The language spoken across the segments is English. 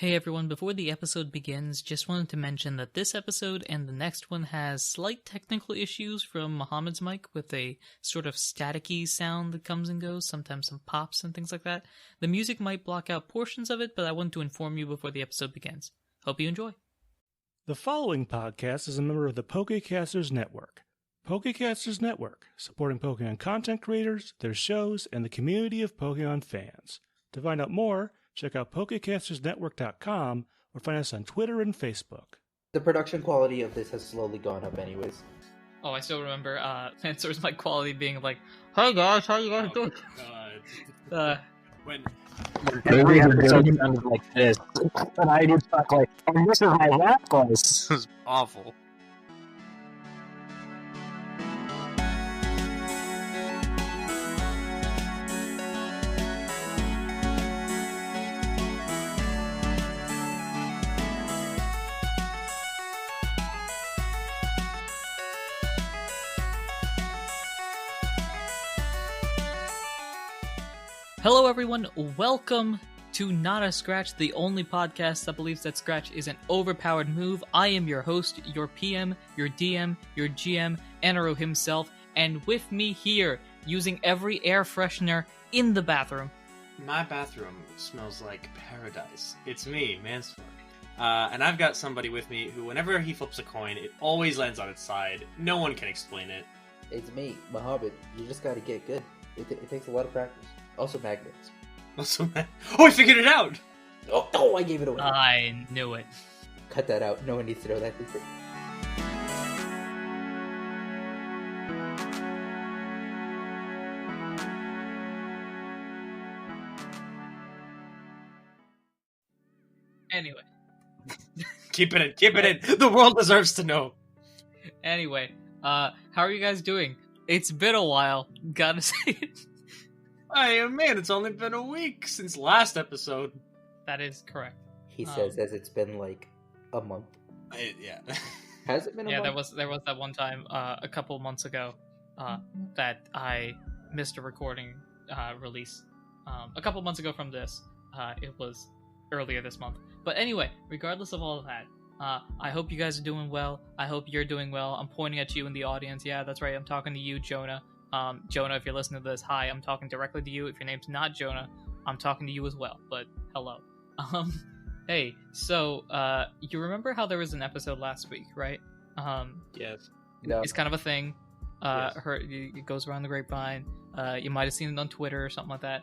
Hey everyone, before the episode begins, just wanted to mention that this episode and the next one has slight technical issues from Muhammad's mic with a sort of staticky sound that comes and goes, sometimes some pops and things like that. The music might block out portions of it, but I wanted to inform you before the episode begins. Hope you enjoy. The following podcast is a member of the Pokecasters Network. Pokecasters Network, supporting Pokemon content creators, their shows, and the community of Pokemon fans. To find out more, check out PokecastersNetwork.com or find us on Twitter and Facebook. The production quality of this has slowly gone up anyways. Oh, I still remember Mansour's mic quality being like, "Hey guys, how you guys doing?" When every episode sounded like this, and I just thought like, and this is my lap voice. this is awful. Hello everyone, welcome to Not a Scratch, the only podcast that believes that Scratch is an overpowered move. I am your host, your PM, your DM, your GM, Anirudh himself, and with me here, using every air freshener in the bathroom. My bathroom smells like paradise. It's me, Mansour. And I've got somebody with me who, whenever he flips a coin, it always lands on its side. No one can explain it. It's me, Muhammad. You just gotta get good. It takes a lot of practice. Also magnets. Oh, I figured it out! Oh, I gave it away. I knew it. Cut that out. No one needs to know that. Anyway. Keep it in! The world deserves to know! Anyway, how are you guys doing? It's been a while, gotta say it. Man, it's only been a week since last episode. That is correct. He says as it's been like a month. Yeah. Has it been a month? Yeah, there was that one time a couple months ago that I missed a recording release. A couple months ago from this. It was earlier this month. But anyway, regardless of all of that, I hope you guys are doing well. I hope you're doing well. I'm pointing at you in the audience. Yeah, that's right. I'm talking to you, Jonah. Jonah, if you're listening to this, hi, I'm talking directly to you. If your name's not Jonah, I'm talking to you as well, but hello. Hey, so, you remember how there was an episode last week, right? Yes. No. It's kind of a thing. Yes. It goes around the grapevine. You might have seen it on Twitter or something like that.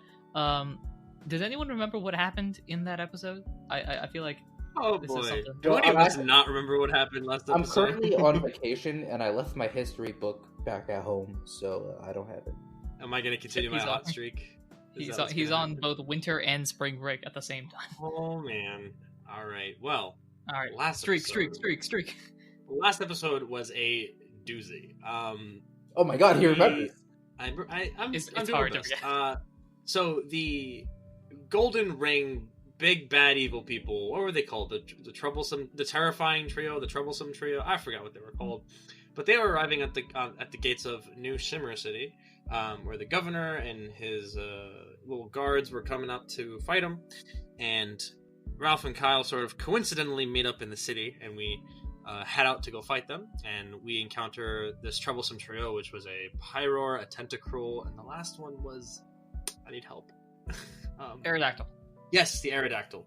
Does anyone remember what happened in that episode? I feel like Oh this is boy. something. Do any of us not remember what happened last I'm episode? currently on vacation, and I left my history book back at home, so I don't have it. Am I going to continue my He's hot on- streak? He's on both winter and spring break at the same time. Oh man. Alright, well. Alright, Last streak. Last episode was a doozy. Oh my god, he remembers. I'm It's doing hard my to best. So the Golden Ring big bad evil people, what were they called? The troublesome, the terrifying trio, the troublesome trio. I forgot what they were called, but they were arriving at the gates of New Shimmer City, where the governor and his little guards were coming up to fight him, and Ralph and Kyle sort of coincidentally meet up in the city, and we head out to go fight them, and we encounter this troublesome trio, which was a Pyroar, a Tentacruel, and the last one was, I need help. Aerodactyl. Yes, the Aerodactyl,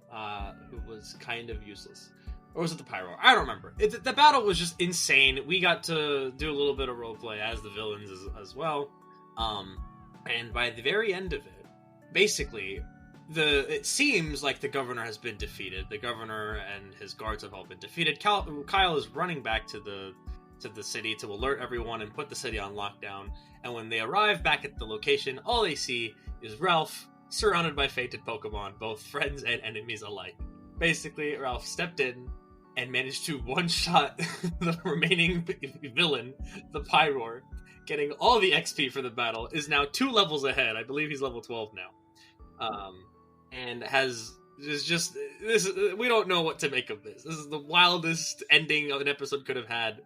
who was kind of useless. Or was it the Pyro? I don't remember. The battle was just insane. We got to do a little bit of roleplay as the villains as well. And by the very end of it, basically, it seems like the governor has been defeated. The governor and his guards have all been defeated. Kyle is running back to the city to alert everyone and put the city on lockdown. And when they arrive back at the location, all they see is Ralph surrounded by fated Pokemon, both friends and enemies alike. Basically, Ralph stepped in and managed to one-shot the remaining villain, the Pyroar, getting all the XP for the battle, is now 2 levels ahead. I believe he's level 12 now. And we don't know what to make of this. This is the wildest ending of an episode could have had.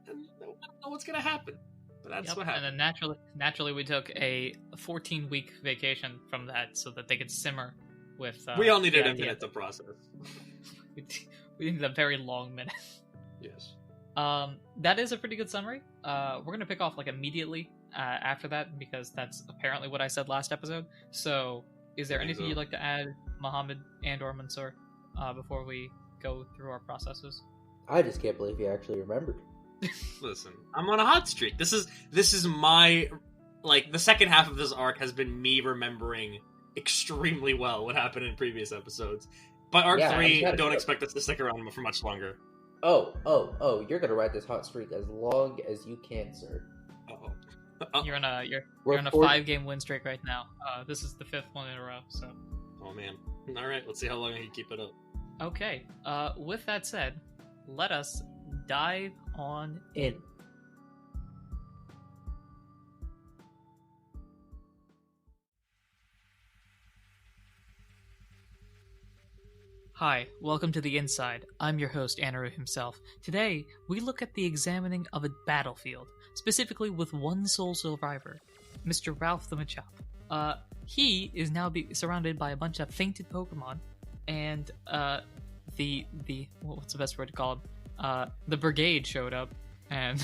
And I don't know what's gonna happen. But that's what happened. And then naturally we took a 14-week vacation from that so that they could simmer with we all needed the a idea minute to process. we needed a very long minute. Yes. That is a pretty good summary. We're gonna pick off like immediately after that because that's apparently what I said last episode. So, is there anything you'd like to add, Mohammed and/or Mansour, before we go through our processes? I just can't believe you actually remembered. Listen, I'm on a hot streak. This is my the second half of this arc has been me remembering extremely well what happened in previous episodes. But arc 3, don't expect us to stick around for much longer. Oh! You're gonna ride this hot streak as long as you can, sir. You're on a 5-game win streak right now. This is the 5th one in a row. So. Oh man! All right, let's see how long I can keep it up. Okay. With that said, let us dive on in. Hi, welcome to The Inside. I'm your host, Anirudh himself. Today, we look at the examining of a battlefield, specifically with one sole survivor, Mr. Ralph the Machop. He is now surrounded by a bunch of fainted Pokemon, and what's the best word to call him? The Brigade showed up and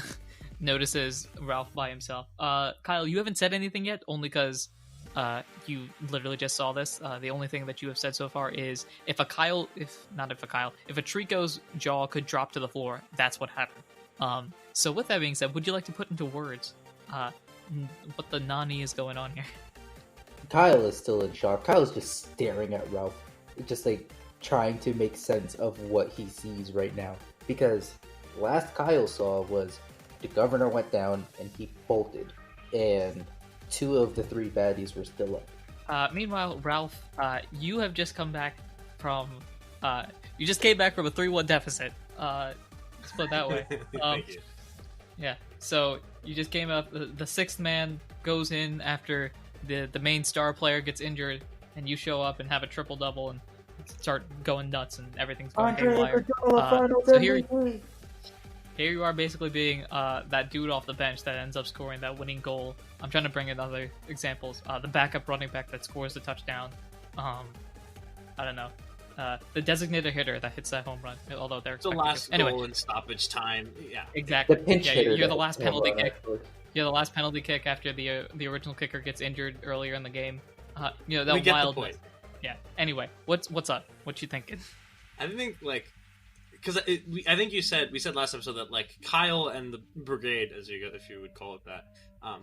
notices Ralph by himself. Kyle, you haven't said anything yet, only because you literally just saw this. The only thing that you have said so far is if a Trico's jaw could drop to the floor, that's what happened. So with that being said, would you like to put into words what the nani is going on here? Kyle is still in shock. Kyle is just staring at Ralph, just trying to make sense of what he sees right now. Because last Kyle saw was the governor went down and he bolted, and 2 of the 3 baddies were still up. Meanwhile, Ralph, you have just come back from you just came back from a 3-1 deficit. Let's put it that way. Thank you. Yeah. So you just came up. The 6th man goes in after the main star player gets injured, and you show up and have a triple double and start going nuts, and everything's going haywire. So here you are, basically being that dude off the bench that ends up scoring that winning goal. I'm trying to bring in other examples. The backup running back that scores the touchdown. I don't know. The designated hitter that hits that home run. Although they're the last goal in stoppage time. Yeah, exactly. The pinch hitter. You're the last penalty kick. You're the last penalty kick after the original kicker gets injured earlier in the game. That we get wild. The point. Yeah. Anyway, what's up? What you thinking? I think because I think we said last episode that Kyle and the Brigade, if you would call it that,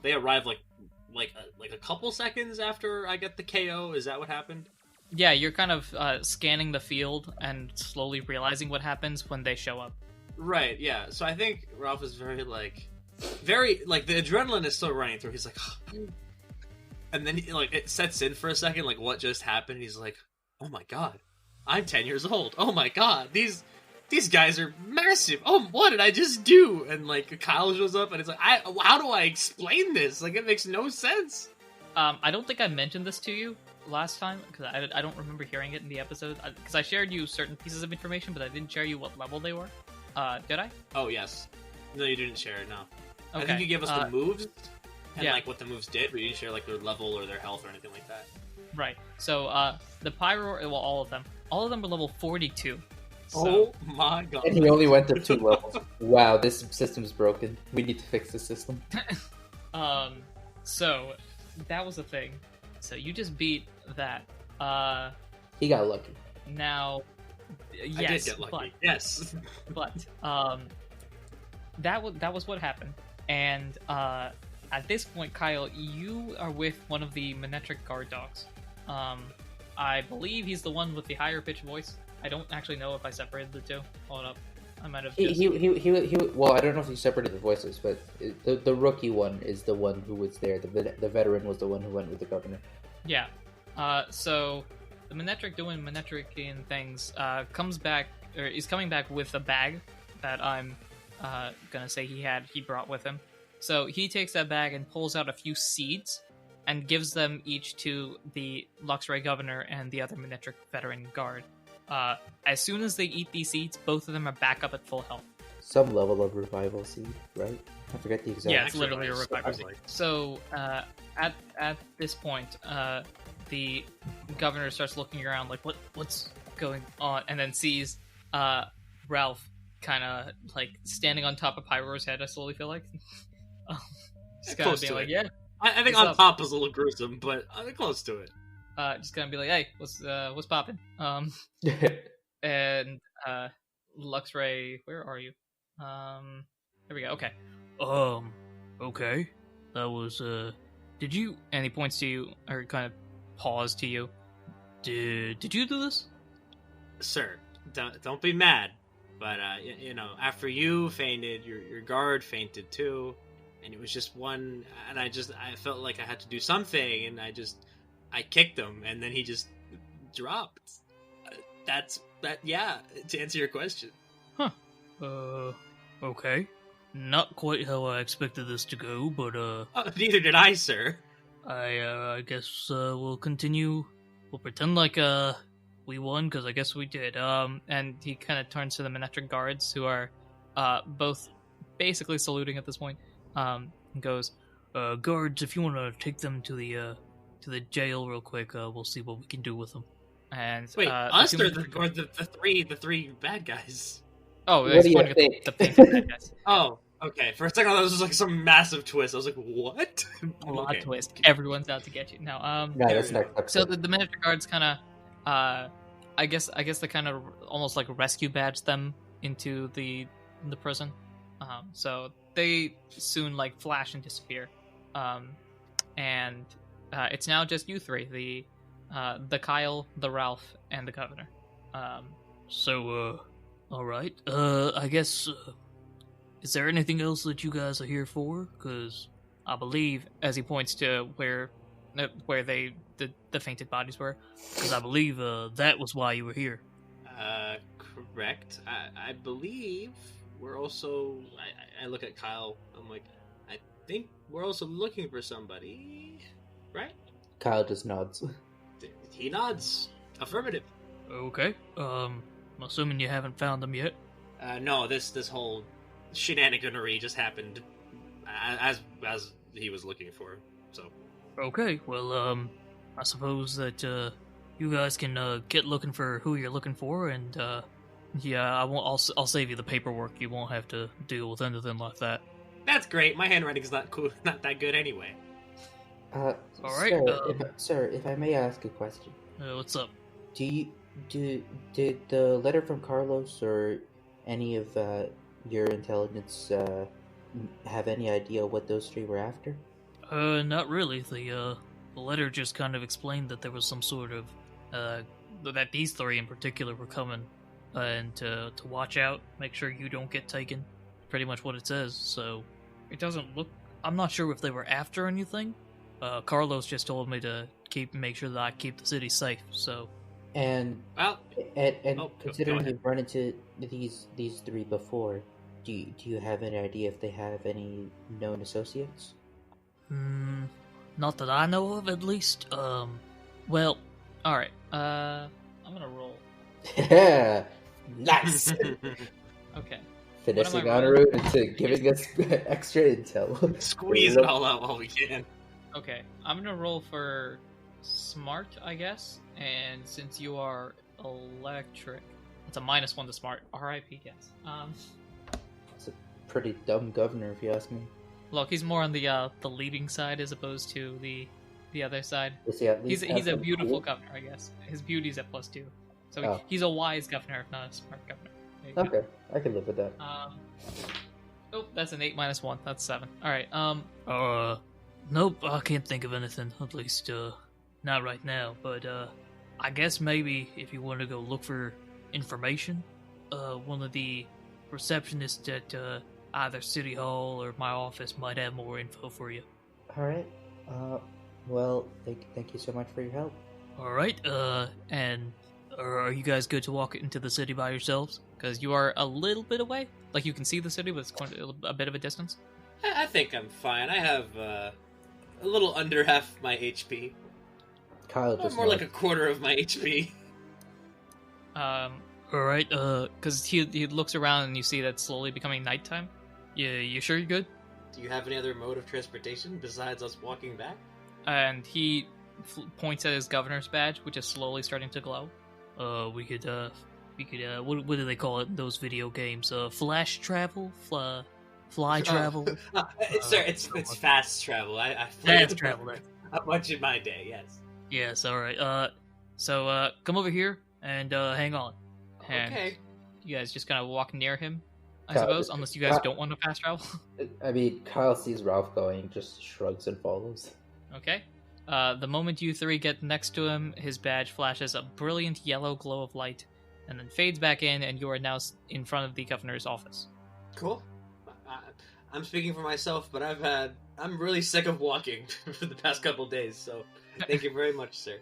they arrive a couple seconds after I get the KO. Is that what happened? Yeah, you're kind of scanning the field and slowly realizing what happens when they show up. Right. Yeah. So I think Ralph is very the adrenaline is still running through. He's like, and then it sets in for a second. What just happened? He's like, oh my god, I'm 10 years old. Oh my god, these guys are massive. Oh, what did I just do? And Kyle shows up and it's how do I explain this? It makes no sense. I don't think I mentioned this to you last time because I don't remember hearing it in the episode because I shared you certain pieces of information, but I didn't share you what level they were. Did I? Oh yes. No, you didn't share it. No. Okay. I think you gave us the moves and what the moves did, but you didn't share their level or their health or anything like that. Right. So the Pyro, well, all of them were level 42. So. Oh my god! And he only went up 2 levels. Wow, this system's broken. We need to fix the system. So that was the thing. So you just beat that. He got lucky. Now, yes, I did get lucky. Yes, but that was what happened. And at this point, Kyle, you are with one of the Manetric guard dogs. I believe he's the one with the higher pitched voice. I don't actually know if I separated the 2. Hold up, I might have. Well, I don't know if you separated the voices, but the rookie one is the one who was there. The veteran was the one who went with the governor. Yeah. So the Manetric doing Manetrician things comes back, or is coming back with a bag that I'm gonna say he brought with him. So he takes that bag and pulls out a few seeds and gives them each to the Luxray governor and the other Manetric veteran guard. As soon as they eat these seeds, both of them are back up at full health. Some level of revival seed, right? I forget the exact. Yeah, it's literally a revival seed. So at this point, the governor starts looking around like, what's going on, and then sees Ralph kind of like standing on top of Pyro's head. I slowly feel like just kind of being like, yeah. I think on top is a little gruesome, but close to it. Just gonna be like, hey, what's poppin'? And Luxray, where are you? There we go. Okay. Okay. That was Did you? And he points to you, or kind of paws to you. Did you do this? Sir, don't be mad. But after you fainted, your guard fainted too, and it was just one. And I felt like I had to do something, and I kicked him, and then he just dropped. That's that. Yeah, to answer your question. Huh. Okay. Not quite how I expected this to go, but neither did I, sir. I guess we'll continue. We'll pretend like we won, because I guess we did. And he kind of turns to the Manetric guards, who are both basically saluting at this point. And goes, guards, if you want to take them to the jail real quick, we'll see what we can do with them. And wait, us or the three bad guys? Oh, what do you think? The bad guys. Oh, okay. For a second, I thought this was like some massive twist. I was like, what? A lot of twist. Everyone's out to get you. No, that's not so the Manetric guards kind of, I guess they kind of almost like rescue badge them into the prison. So they soon like flash and disappear. And it's now just you three, the Kyle, the Ralph, and the Governor. All right. I guess, is there anything else that you guys are here for? Because I believe, as he points to where the fainted bodies were, because I believe that was why you were here. Correct. I believe we're also. I look at Kyle. I'm like, I think we're also looking for somebody, right? Kyle just nods. He nods. Affirmative. Okay. I'm assuming you haven't found them yet. No, this whole shenaniganery just happened as he was looking for. So. Okay. Well, I suppose that you guys can get looking for who you're looking for, and yeah, I'll save you the paperwork. You won't have to deal with anything like that. That's great. My handwriting's not that good anyway. All right, sir, if I may ask a question. What's up? Did the letter from Carlos or any of your intelligence have any idea what those three were after? Not really. The letter just kind of explained that there was some sort of that these three in particular were coming, and to watch out, make sure you don't get taken. Pretty much what it says. So it doesn't look. I'm not sure if they were after anything. Carlos just told me to make sure that I keep the city safe. So. And considering you've run into these three before, do you have any idea if they have any known associates? Not that I know of, at least. Well, all right. I'm gonna roll. Yeah, nice. Okay. Finishing Anirudh into giving us extra intel. Squeeze it all out while we can. Okay, I'm gonna roll for smart, I guess. And since you are electric, it's a -1 to smart. R.I.P. Guess. It's a pretty dumb governor, if you ask me. Look, he's more on the leading side as opposed to the other side. He's a beautiful governor, I guess. His beauty's at +2, so he's a wise governor, if not a smart governor. Okay, I can live with that. Oh, that's an 8 -1. That's 7. All right. Nope, I can't think of anything. At least, not right now. But I guess maybe if you want to go look for information, one of the receptionists at either City Hall or my office might have more info for you. All right. Well, thank you so much for your help. All right. And are you guys good to walk into the city by yourselves? Because you are a little bit away. Like, you can see the city, but it's quite a bit of a distance. I think I'm fine. I have a little under half my HP. Kyle just more like a quarter of my HP. All right. Because he looks around and you see that it's slowly becoming nighttime. Yeah, you sure you're good? Do you have any other mode of transportation besides us walking back? And he points at his governor's badge, which is slowly starting to glow. We could what do they call it in those video games? Flash travel? Fly travel? It's fast travel. I Fast travel, then. much in my day, yes. Yes, alright. So come over here and hang on. And Okay. you guys just kind of walk near him, I Kyle, suppose, unless you guys don't want to fast travel. I mean, Kyle sees Ralph going, just shrugs and follows. Okay. The moment you three get next to him, his badge flashes a brilliant yellow glow of light, and then fades back in, and you are now in front of the governor's office. Cool. I'm speaking for myself, but I'm really sick of walking for the past couple days, so thank you very much, sir.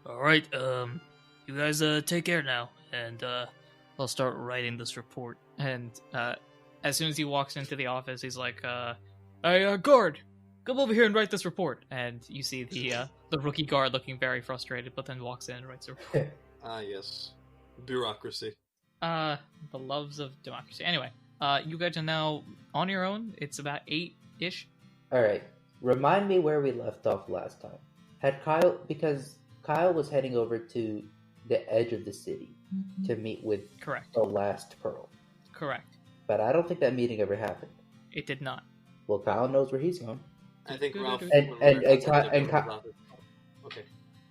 Alright, you guys take care now, and I'll start writing this report. And as soon as he walks into the office, he's like, "Hey, guard, come over here and write this report." And you see the rookie guard looking very frustrated, but then walks in and writes a report. Yes. Bureaucracy. The loves of democracy. Anyway, you guys are now on your own. It's about 8-ish. Alright, remind me where we left off last time. Because Kyle was heading over to the edge of the city to meet with Correct. the last Pearl. Correct. But I don't think that meeting ever happened. It did not. Well, Kyle knows where he's going. I think Ralph... Okay.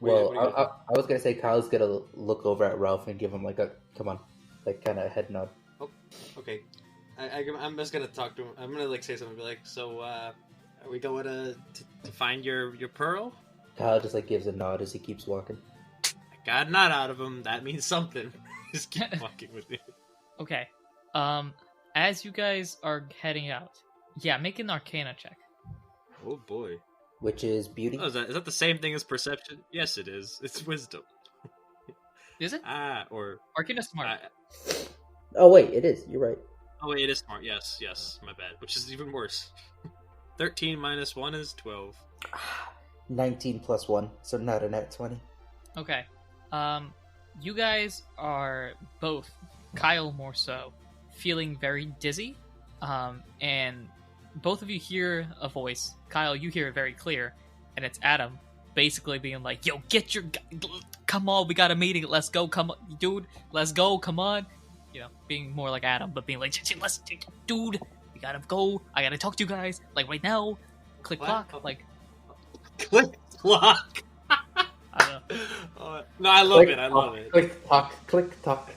Well, I was gonna say Kyle's gonna look over at Ralph and give him like a come on, like kind of head nod. Oh, okay. I'm just gonna talk to him. I'm gonna say something. Be like, so, are we going to find your pearl? Kyle just gives a nod as he keeps walking. I got a nod out of him. That means something. Just keep walking with me. Okay. As you guys are heading out, make an Arcana check. Oh boy. Which is beauty. Oh, is that the same thing as perception? Yes, it is. It's wisdom. Is it? Or Arcana smart. Oh wait, it is. You're right. Oh wait, it is smart. Yes, my bad. Which is even worse. 13 minus 1 is 12. 19 plus 1, so not a net 20. Okay. You guys are both, Kyle more so, feeling very dizzy. And both of you hear a voice. Kyle, you hear it very clear, and it's Adam basically being like, "Yo, come on, we got a meeting, let's go, come on, dude, let's go, come on." You know, being more like Adam, but being like, "Let's, dude, we gotta go, I gotta talk to you guys, right now." Click clock, Click clock. I don't know. No, I love it. Click talk, click talk.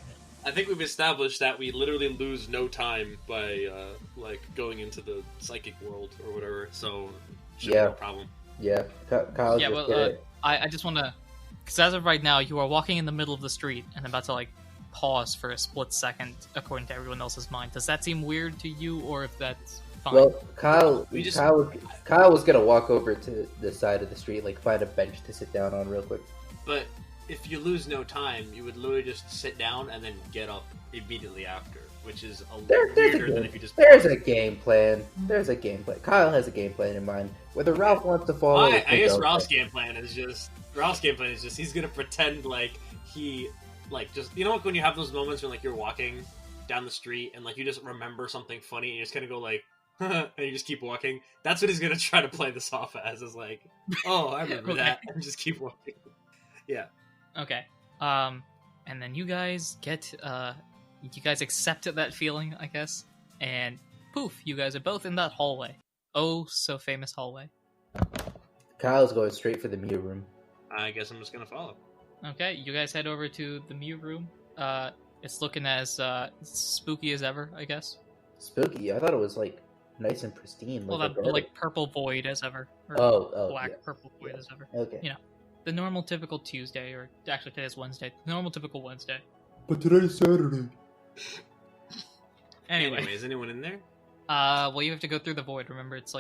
I think we've established that we literally lose no time by going into the psychic world or whatever. So shouldn't be a problem. Yeah, Kyle. Yeah, well, I just want to, because as of right now, you are walking in the middle of the street and about to pause for a split second, according to everyone else's mind. Does that seem weird to you, or if that's fine? Well, Kyle was gonna walk over to the side of the street, find a bench to sit down on real quick. But if you lose no time, you would literally just sit down and then get up immediately after, which is weirder than if you just... There's a game plan. There's a game plan. Kyle has a game plan in mind. Whether Ralph wants to follow... I guess Ralph's game plan is just he's gonna pretend he... just... You know when you have those moments when you're walking down the street and you just remember something funny and you just kind of go and you just keep walking? That's what he's gonna try to play this off as, is oh, I remember that, and just keep walking. Yeah. Okay. And then you guys accept that feeling, I guess, and poof, you guys are both in that hallway. Oh, so famous hallway. Kyle's going straight for the Mew room. I guess I'm just gonna follow. Okay, you guys head over to the Mew room. It's looking as spooky as ever, I guess. Spooky? I thought it was nice and pristine. Purple void as ever. Or black purple void as ever. Okay. You know, the normal typical Tuesday, or actually today's Wednesday. The normal typical Wednesday. But today's Saturday. Anyway, is anyone in there? Well, you have to go through the void. Remember, it's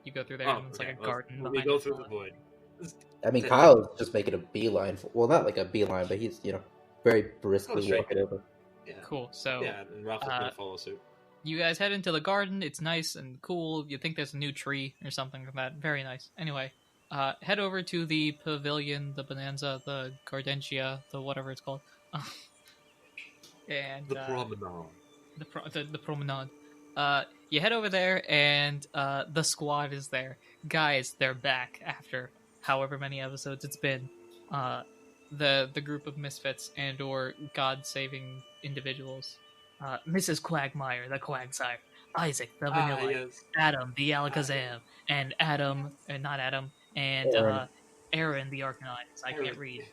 you go through there, and it's a garden. We go through the void. I mean, Kyle's just making a beeline. Well, not a beeline, but he's very briskly walking over. Yeah. Cool. So and Ralph is gonna follow suit. You guys head into the garden. It's nice and cool. You think there's a new tree or something like that. Very nice. Anyway, head over to the pavilion, the bonanza, the gardentia, the whatever it's called, and the promenade. The promenade. You head over there, and the squad is there. Guys, they're back after however many episodes it's been, the group of misfits and or God-saving individuals, Mrs. Quagmire, the Quagsire, Isaac, the Vanilla, Yes. Adam, the Alakazam, and Aaron. Aaron, the Arcanine. I can't read.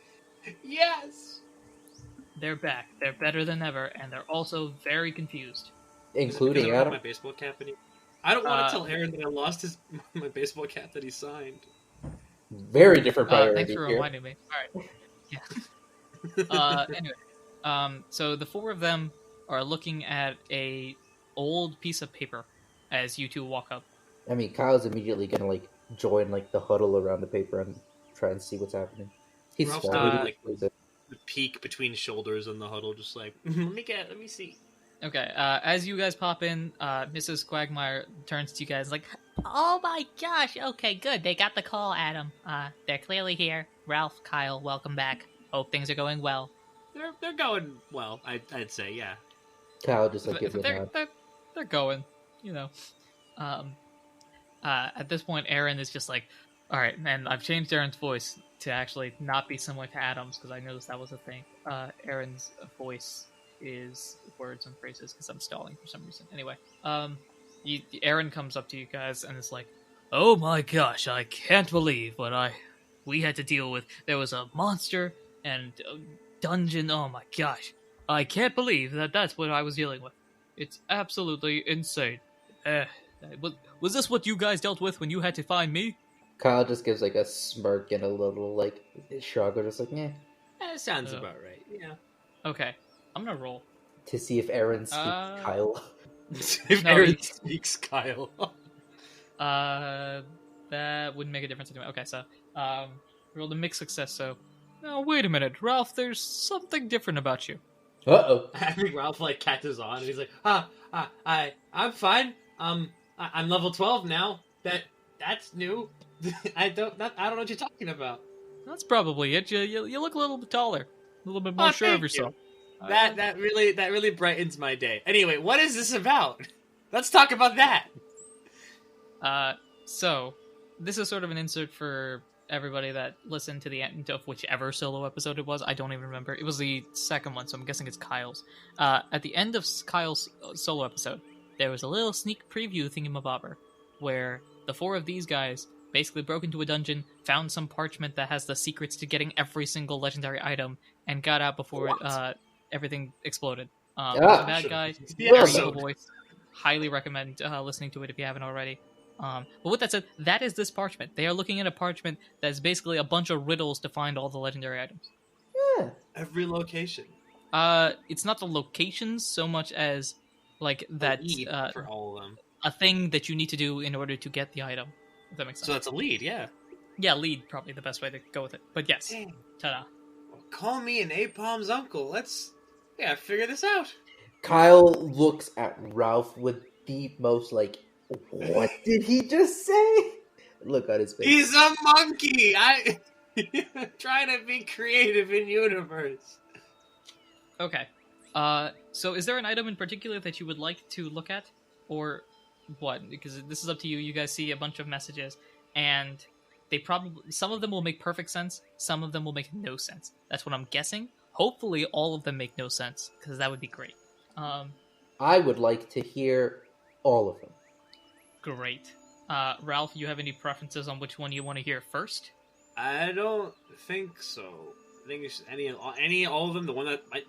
Yes. They're back. They're better than ever, and they're also very confused. Including Because I don't have Adam. my baseball cap anymore. I don't want to tell Aaron that I lost my baseball cap that he signed. Very different priority Thanks for here. reminding me. All right. Yeah. Anyway, so the four of them are looking at a old piece of paper as you two walk up. I mean, Kyle's immediately gonna like join like the huddle around the paper and try and see what's happening. He's Ralph's small. doing, He like, knows it. The peek between shoulders in the huddle, just like let me see. Okay, as you guys pop in, Mrs. Quagmire turns to you guys like, "Oh my gosh, okay, good. They got the call, Adam. They're clearly here. Ralph, Kyle, welcome back. Hope things are going well." They're going well. I'd say, yeah. Kyle just like gives a nod. They're going, you know. At this point, Aaron is just like, all right, and I've changed Aaron's voice to actually not be similar to Adam's because I noticed that was a thing. Aaron's voice is words and phrases because I'm stalling for some reason. Anyway, Aaron comes up to you guys and is like, Oh my gosh, I can't believe what we had to deal with. There was a monster and a dungeon. Oh my gosh. I can't believe that's what I was dealing with. "It's absolutely insane." Was this what you guys dealt with when you had to find me? Kyle just gives like a smirk and a little like shrug, or just like, yeah, That sounds about right. Yeah. Okay, I'm gonna roll. to see if Aaron speaks Kyle. If No, Aaron he- speaks Kyle. That wouldn't make a difference anyway. Okay, so rolled a mixed success. So, now wait a minute, Ralph. There's something different about you. Uh-oh. I think Ralph like catches on and he's like, I'm fine. I'm level 12 now. That's new. I don't know what you're talking about. That's probably it. You look a little bit taller, a little bit more sure of thank you. yourself. That really brightens my day. Anyway, what is this about? Let's talk about that. So this is sort of an insert for everybody that listened to the end of whichever solo episode it was. I don't even remember. It was the second one, so I'm guessing it's Kyle's. At the end of Kyle's solo episode, there was a little sneak preview thingamabobber where the four of these guys basically broke into a dungeon, found some parchment that has the secrets to getting every single legendary item, and got out before everything exploded. It was a bad guy, very evil voice. Highly recommend listening to it if you haven't already. But with that said, that is this parchment. They are looking at a parchment that is basically a bunch of riddles to find all the legendary items. Yeah. Every location. It's not the locations so much as like that For all of them. a thing that you need to do in order to get the item. If that makes sense. So that's a lead, yeah. Yeah, lead probably the best way to go with it. But yes, Dang. ta-da. Well, call me an Apalm's uncle. Let's figure this out. Kyle looks at Ralph with the most like, what did he just say? Look on his face. He's a monkey. I trying to be creative in universe. Okay. So is there an item in particular that you would like to look at? Or what? Because this is up to you. You guys see a bunch of messages, and they probably, some of them will make perfect sense, some of them will make no sense. That's what I'm guessing. Hopefully all of them make no sense, because that would be great. I would like to hear all of them. Great. Ralph, you have any preferences on which one you want to hear first? I don't think so. I think it's all of them. The one that might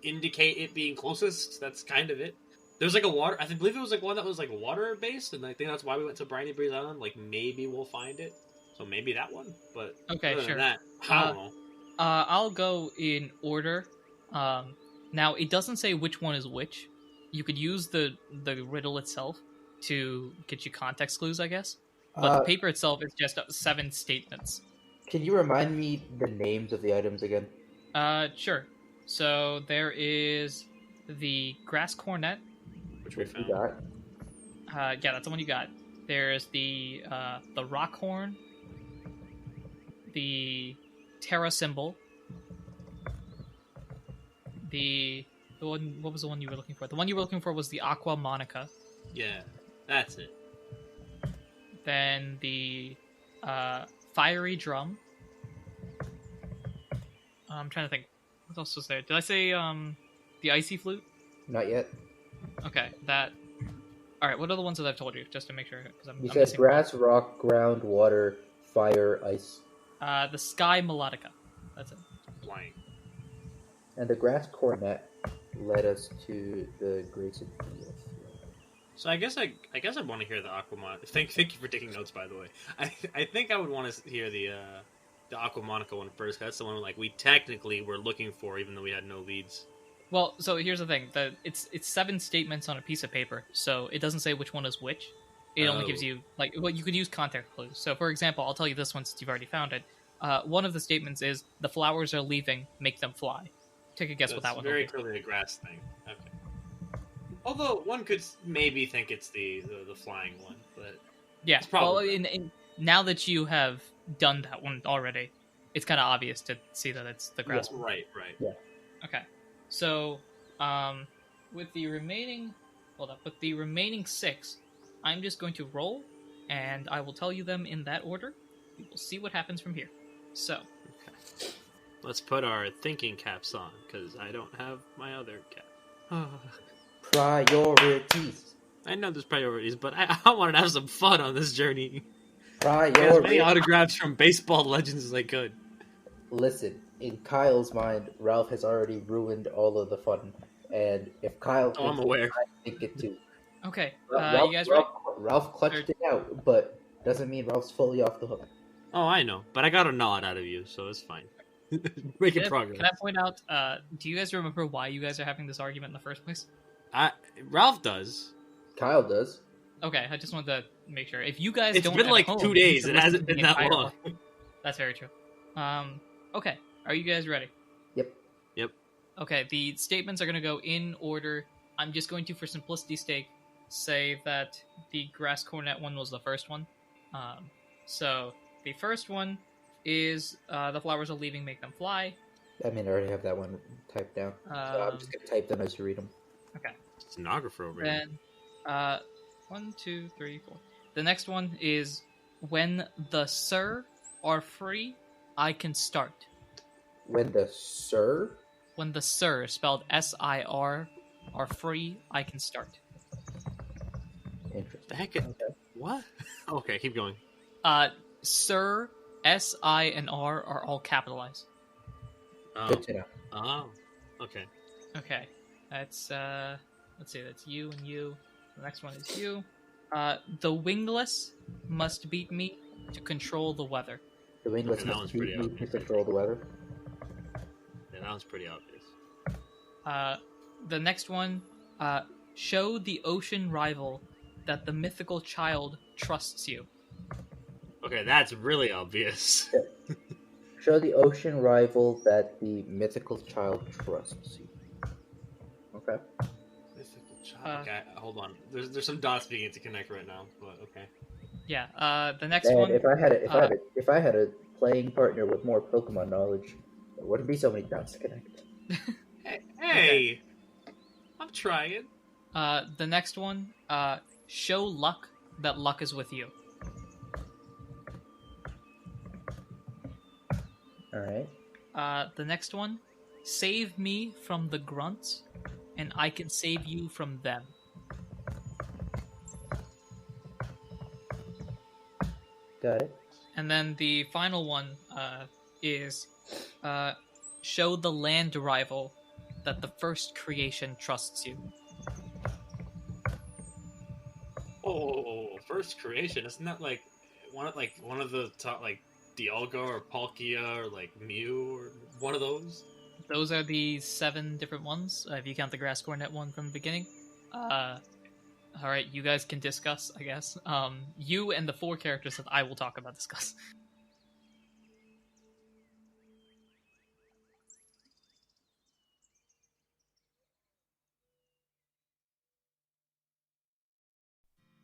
indicate it being closest. That's kind of it. There's like a water. I believe it was like one that was like water based, and I think that's why we went to Briny Breeze Island. Like maybe we'll find it. So maybe that one. But Okay, other sure. than that, I don't know. I'll go in order. Now it doesn't say which one is which. You could use the riddle itself to get you context clues, I guess. But the paper itself is just 7 statements. Can you remind me the names of the items again? Sure. So there is the grass cornet. Which we You found. got? Yeah, that's the one you got. There's the rock horn, the Terra symbol, the one. What was the one you were looking for? The one you were looking for was the Aqua Monica. Yeah, that's it. Then the fiery drum. I'm trying to think. What else was there? Did I say the icy flute? Not yet. Okay, that. All right. What are the ones that I've told you, just to make sure? Because You said grass, rock, ground, water, fire, ice. The sky melodica. That's it. Flying. And the grass cornet led us to the Grace of Death. So I guess I want to hear the Aquamonica. Thank you for taking notes, by the way. I think I would want to hear the Aquamonica one first. That's the one like we technically were looking for, even though we had no leads. Well, so here's the thing: it's 7 statements on a piece of paper, so it doesn't say which one is which. It only gives you you could use context clues. So, for example, I'll tell you this one since you've already found it. One of the statements is the flowers are leaving, make them fly. Take a guess what that one. Very clearly a grass thing. Okay. Although one could maybe think it's the flying one, but yeah. it's probably in now that you have done that one already, it's kind of obvious to see that it's the grass one. Right. Yeah. Okay. So, with the remaining 6, I'm just going to roll, and I will tell you them in that order. We will see what happens from here. So, okay. Let's put our thinking caps on, because I don't have my other cap. Priorities. I know there's priorities, but I wanted to have some fun on this journey. Get as Priorities. many autographs from baseball legends as I could. Listen, in Kyle's mind, Ralph has already ruined all of the fun. And if Kyle Oh, I'm thinks aware. it, I think it too. okay. Ralph, You guys ready? Ralph clutched it out, but doesn't mean Ralph's fully off the hook. Oh, I know, but I got a nod out of you, so it's fine. Making progress. Can I point out, do you guys remember why you guys are having this argument in the first place? Ralph does. Kyle does. Okay, I just wanted to make sure. If you guys It's don't been at like home, 2 days. you It can hasn't listen to been the that entire long. one. That's very true. Okay, are you guys ready? Yep. Okay, the statements are going to go in order. I'm just going to, for simplicity's sake, say that the grass cornet one was the first one. So, the first one is the flowers are leaving, make them fly. I mean, I already have that one typed down. So I'm just going to type them as you read them. Okay. Stenographer over here. Then, 1, 2, 3, 4. The next one is when the sir are free, I can start. When the sir? When the sir, spelled S-I-R, are free, I can start. Interesting. The heck? Okay. What? Okay, keep going. Sir, S-I and R are all capitalized. Oh. Good to know. Oh. Okay. Okay. That's, let's see, that's you and you. The next one is you. The wingless must beat me to control the weather. The wingless Okay, that must one's be pretty used to obvious. control the weather. Yeah, that one's pretty obvious. The next one, show the ocean rival that the mythical child trusts you. Okay, that's really obvious. Show the ocean rival that the mythical child trusts you. Okay. Mythical child. Okay, hold on. There's some dots beginning to connect right now, but okay. Yeah, the next And one... if I had a playing partner with more Pokemon knowledge, there wouldn't be so many dots to connect. Hey! I'm trying. The next one, show luck that luck is with you. Alright. The next one, save me from the grunts, and I can save you from them. Got it. And then the final one is show the land rival that the first creation trusts you. Oh, first creation. Isn't that like one of the top, like Dialga or Palkia or like Mew or one of those? Those are the 7 different ones, if you count the grass cornet one from the beginning. Alright, you guys can discuss, I guess. You and the 4 characters that I will talk about discuss.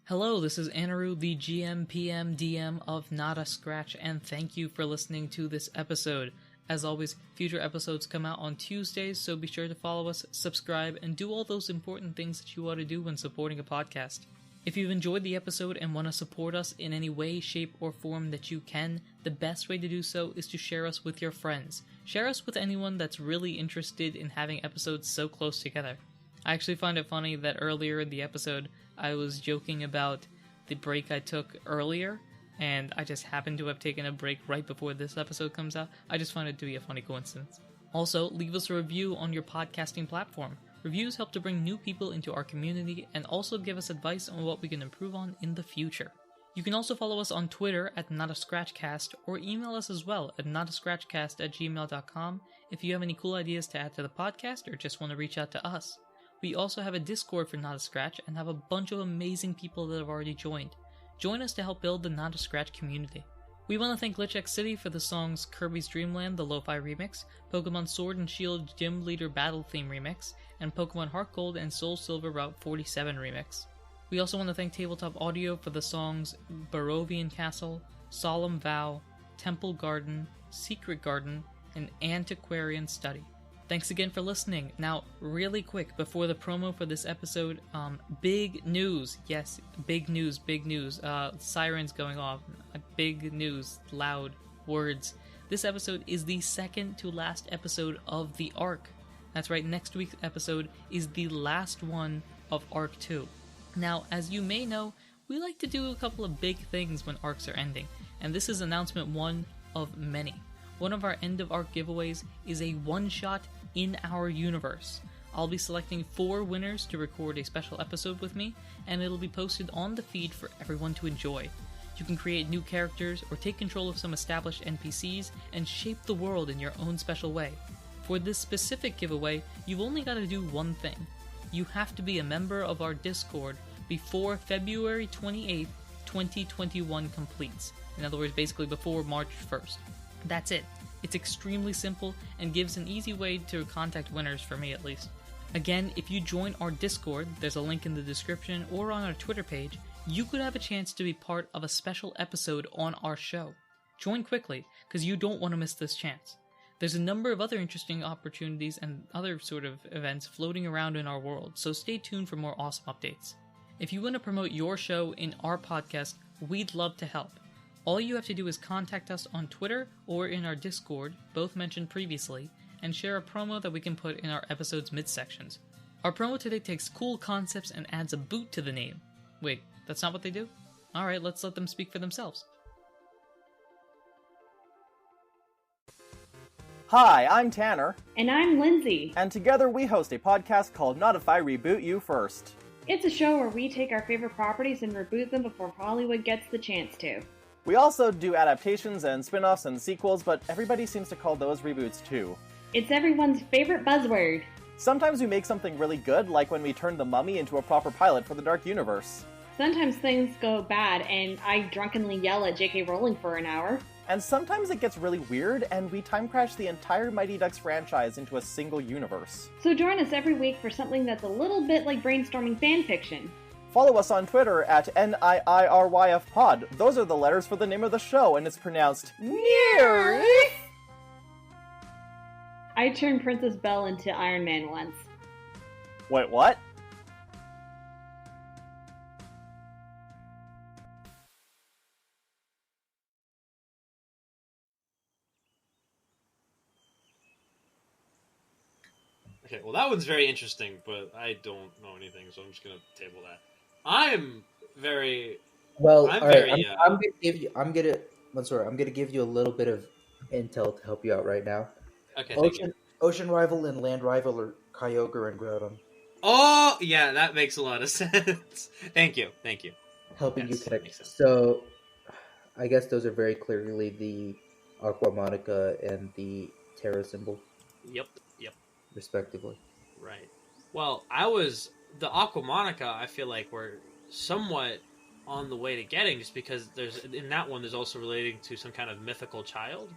Hello, this is Anirudh, the GM, PM, DM of Not a Scratch, and thank you for listening to this episode. As always, future episodes come out on Tuesdays, so be sure to follow us, subscribe, and do all those important things that you ought to do when supporting a podcast. If you've enjoyed the episode and want to support us in any way, shape, or form that you can, the best way to do so is to share us with your friends. Share us with anyone that's really interested in having episodes so close together. I actually find it funny that earlier in the episode, I was joking about the break I took earlier, and I just happened to have taken a break right before this episode comes out. I just find it to be a funny coincidence. Also, leave us a review on your podcasting platform. Reviews help to bring new people into our community and also give us advice on what we can improve on in the future. You can also follow us on Twitter at NotAScratchCast or email us as well at notascratchcast@gmail.com if you have any cool ideas to add to the podcast or just want to reach out to us. We also have a Discord for Not a Scratch and have a bunch of amazing people that have already joined. Join us to help build the Not a Scratch community. We want to thank Glitch X City for the songs Kirby's Dream Land, the Lo-Fi remix, Pokemon Sword and Shield Gym Leader Battle Theme remix, and Pokemon Heart Gold and Soul Silver Route 47 remix. We also want to thank Tabletop Audio for the songs Barovian Castle, Solemn Vow, Temple Garden, Secret Garden, and Antiquarian Study. Thanks again for listening. Now, really quick, before the promo for this episode, big news. Yes, big news. Sirens going off. Big news. Loud words. This episode is the second to last episode of the arc. That's right, next week's episode is the last one of Arc 2. Now, as you may know, we like to do a couple of big things when arcs are ending, and this is announcement one of many. One of our end of arc giveaways is a one-shot in our universe. I'll be selecting 4 winners to record a special episode with me, and it'll be posted on the feed for everyone to enjoy. You can create new characters or take control of some established NPCs and shape the world in your own special way. For this specific giveaway, you've only got to do one thing. You have to be a member of our Discord before February 28th, 2021 completes. In other words, basically before March 1st. That's it. It's extremely simple and gives an easy way to contact winners, for me at least. Again, if you join our Discord, there's a link in the description or on our Twitter page, you could have a chance to be part of a special episode on our show. Join quickly, because you don't want to miss this chance. There's a number of other interesting opportunities and other sort of events floating around in our world, so stay tuned for more awesome updates. If you want to promote your show in our podcast, we'd love to help. All you have to do is contact us on Twitter or in our Discord, both mentioned previously, and share a promo that we can put in our episode's midsections. Our promo today takes cool concepts and adds a boot to the name. Wait, that's not what they do? Alright, let's let them speak for themselves. Hi, I'm Tanner. And I'm Lindsay. And together we host a podcast called Not If I Reboot You First. It's a show where we take our favorite properties and reboot them before Hollywood gets the chance to. We also do adaptations and spin-offs and sequels, but everybody seems to call those reboots too. It's everyone's favorite buzzword. Sometimes we make something really good, like when we turned The Mummy into a proper pilot for the Dark Universe. Sometimes things go bad and I drunkenly yell at J.K. Rowling for an hour. And sometimes it gets really weird, and we time crash the entire Mighty Ducks franchise into a single universe. So join us every week for something that's a little bit like brainstorming fanfiction. Follow us on Twitter at NIIRYFPod. Those are the letters for the name of the show, and it's pronounced NEAR. I turned Princess Belle into Iron Man once. Wait, what? Okay, well that one's very interesting, but I don't know anything, so I'm just gonna table that. I'm very Well, I'm all right. very, I'm gonna give you. Mansour, I'm gonna give you a little bit of intel to help you out right now. Okay, thank you. Ocean rival and land rival are Kyogre and Groudon. Oh, yeah, that makes a lot of sense. Thank you. Helping Yes, you connect. makes sense. So, I guess those are very clearly the Aqua Monica and the Terra symbol, Yep. respectively. Right. Well, the Aqua Monica, I feel like we're somewhat on the way to getting, just because in that one there's also relating to some kind of mythical child.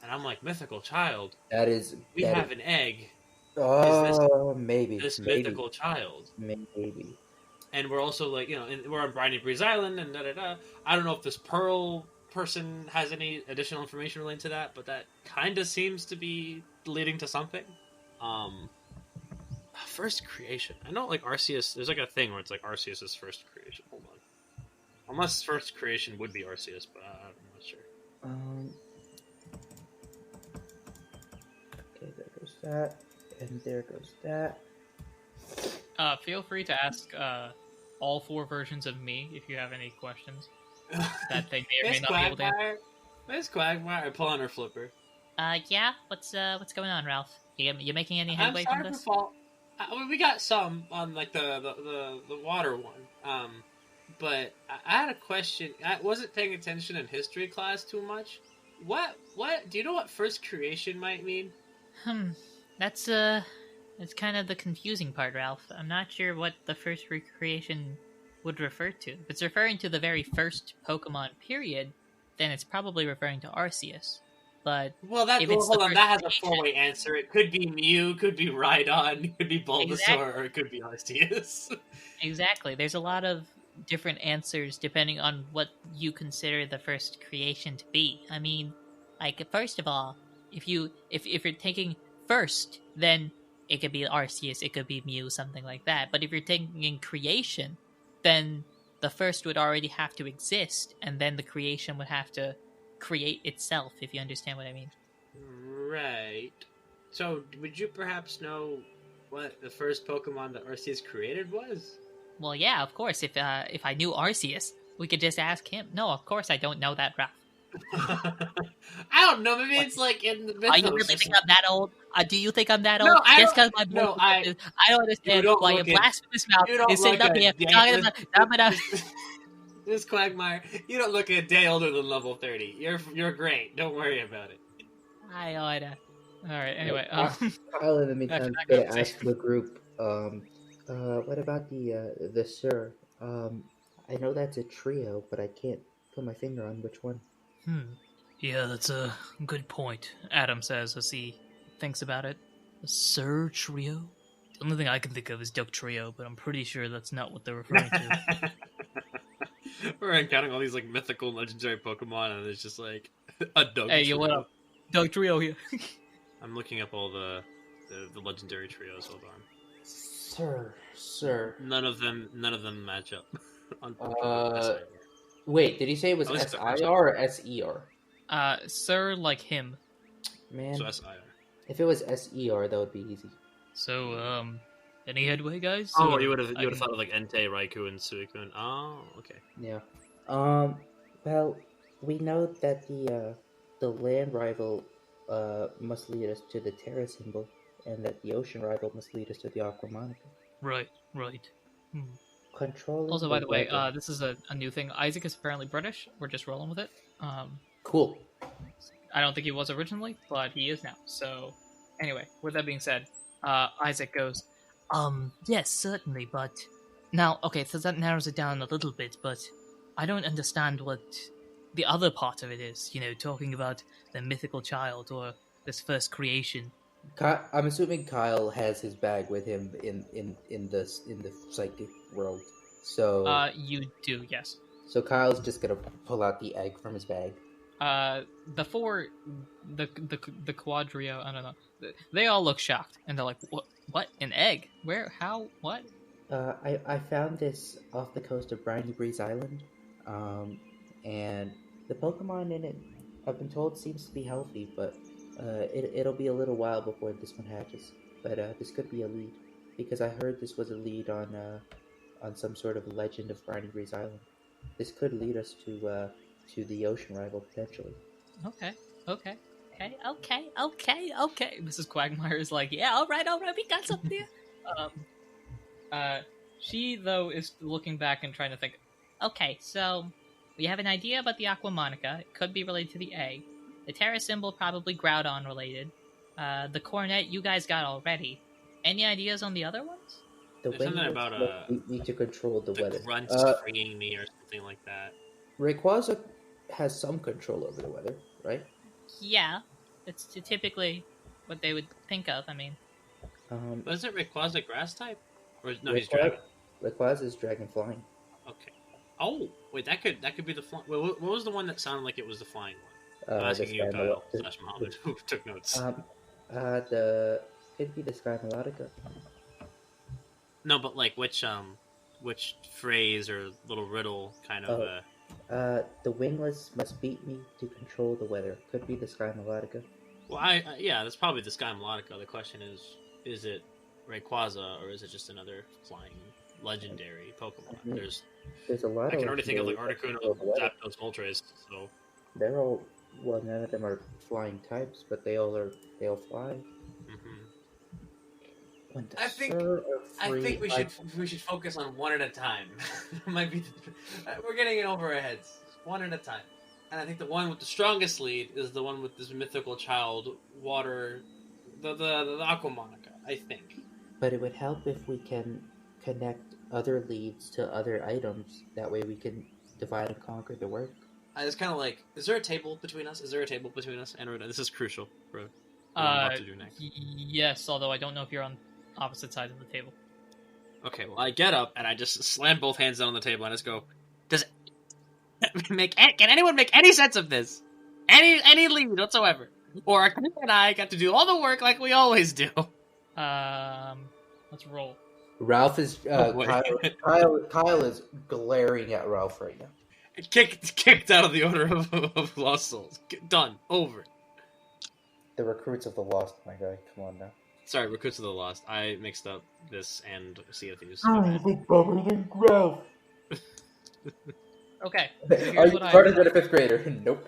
And I'm like, mythical child? We have an egg. Oh, maybe. This mythical child. Maybe. And we're also like, we're on Briny Breeze Island and da-da-da. I don't know if this Pearl person has any additional information relating to that, but that kind of seems to be leading to something. First creation. I know, like, Arceus, there's like a thing where it's like Arceus' first creation. Hold on. Unless first creation would be Arceus, but I'm not sure. Okay, there goes that, and there goes that. Feel free to ask all 4 versions of me if you have any questions that they may or may not be able to answer. Miss Quagmire, I pull on her flipper. Yeah. What's going on, Ralph? You making any I'm headway sorry from for this? fault. We got some on like the water one. But I had a question. I wasn't paying attention in history class too much. What do you know what first creation might mean? That's kind of the confusing part, Ralph. I'm not sure what the first recreation would refer to. If it's referring to the very first Pokemon period, then it's probably referring to Arceus. But hold on, that has a 4-way answer. It could be Mew, could be Rhydon, it could be Bulbasaur, or it could be Arceus. Exactly. There's a lot of different answers depending on what you consider the first creation to be. I mean, like, first of all, if you're taking first, then it could be Arceus, it could be Mew, something like that. But if you're taking creation, then the first would already have to exist, and then the creation would have to create itself, if you understand what I mean. Right. So, would you perhaps know what the first Pokemon that Arceus created was? Well, yeah, of course. If I knew Arceus, we could just ask him. No, of course I don't know that, Ralph. I don't know. Maybe it's like in the mythos. Are you really think I'm that old? Do you think I'm that old? No, Just because my voice I don't understand why your blasphemous mouth is sitting up here talking about. This Quagmire, you don't look a day older than level 30. You're great. Don't worry about it. I oughta. All right. Anyway, Kyle, in the meantime, is going to ask the group, what about the Sir? I know that's a trio, but I can't put my finger on which one. Yeah, that's a good point, Adam says as he thinks about it. The Sir Trio? The only thing I can think of is Duck Trio, but I'm pretty sure that's not what they're referring to. We're encountering all these like mythical and legendary Pokemon, and it's just like a Duck hey, Trio. what up? Duck Trio here. I'm looking up all the legendary trios. Hold on. Sir. None of them match up. On Wait, did he say it was SIR or SER? Sir, like him. Man, so SIR. If it was SER, that would be easy. So, any headway, guys? Oh, you would have thought of like Entei, Raikou, and Suicune. Oh, okay. Yeah. Well, we know that the land rival must lead us to the Terra symbol, and that the ocean rival must lead us to the Aquamonica. Right. Controlling. Also, by the way, this is a new thing. Isaac is apparently British. We're just rolling with it. Cool. I don't think he was originally, but he is now. So, anyway, with that being said, Isaac goes, Yes, certainly, but... Now, okay, so that narrows it down a little bit, but I don't understand what the other part of it is, talking about the mythical child or this first creation. I'm assuming Kyle has his bag with him in the psychic world. So you do, yes. So Kyle's just gonna pull out the egg from his bag. The Quadrio, I don't know. They all look shocked, and they're like, "What? An egg? Where? How? What?" I found this off the coast of Briny Breeze Island, and the Pokemon in it, I've been told, seems to be healthy, but it'll be a little while before this one hatches. But this could be a lead, because I heard this was a lead on some sort of legend of Briny Breeze Island. This could lead us to the ocean rival potentially. Okay. Mrs. Quagmire is like, yeah, all right, we got something here. She though is looking back and trying to think. Okay, so we have an idea about the Aquamonica. It could be related to the egg. The Terra symbol probably Groudon related. The Cornet you guys got already. Any ideas on the other ones? There's something about we need to control the weather. Grunts freeing me or something like that. Rayquaza has some control over the weather, right? Yeah, it's typically what they would think of. I mean, Wasn't Rayquaza grass type? Or no, he's dragon. Rayquaza is dragon flying. Okay. Oh, wait, that could be the flying. What was the one that sounded like it was the flying one? I'm asking you, Kyle / Mohammed, who took notes. Could be the Sky Melodica. No, but like which phrase or little riddle kind of The wingless must beat me to control the weather. Could be the Sky Melodica. Well, yeah, that's probably the Sky Melodica. The question is it Rayquaza or is it just another flying legendary Pokemon? There's a lot. I can already think of like Articuno, Zapdos, Moltres. So they're all none of them are flying types, but they all fly. I think we should focus on one at a time. Might be we're getting it over our heads. One at a time. And I think the one with the strongest lead is the one with this mythical child, water, the Aquamonica, I think. But it would help if we can connect other leads to other items. That way we can divide and conquer the work. It's kind of like, is there a table between us? Anirudh, this is crucial for what I'm about to do next. Yes, although I don't know if you're on opposite sides of the table. Okay, well, I get up and I just slam both hands down on the table and I just go, can anyone make any sense of this? Any lead whatsoever? Or Akira and I got to do all the work like we always do. Let's roll. Ralph is Kyle is glaring at Ralph right now. Kicked out of the Order of Lost Souls. Done. Over. The Recruits of the Lost, my guy. Come on now. Sorry, Recruits of the Lost. I mixed up this and Sea of Thieves. Ralph. Okay. Are you smarter than a fifth grader? Nope.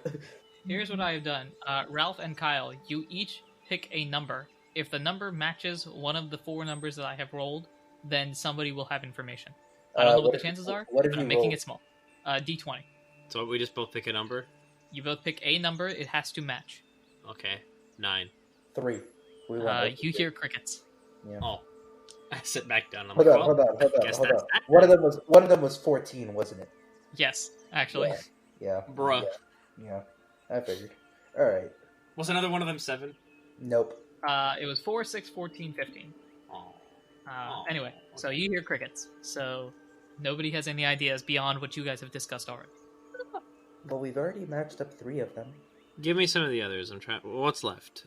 Here's what I have done. Ralph and Kyle, you each pick a number. If the number matches one of the 4 numbers that I have rolled, then somebody will have information. I don't know what the chances are, but I'm making it small. D20. So we just both pick a number? You both pick a number. It has to match. Okay. 9. 3. You hear crickets. Yeah. Oh. I sit back down. Hold on. One of them was 14, wasn't it? Yes, actually. Yeah. Bruh. Yeah. I figured. Alright. Was another one of them 7? Nope. It was 4, 6, 14, 15. Oh. Anyway, so you hear crickets. So nobody has any ideas beyond what you guys have discussed already. Well, we've already matched up 3 of them. Give me some of the others. I'm trying. What's left?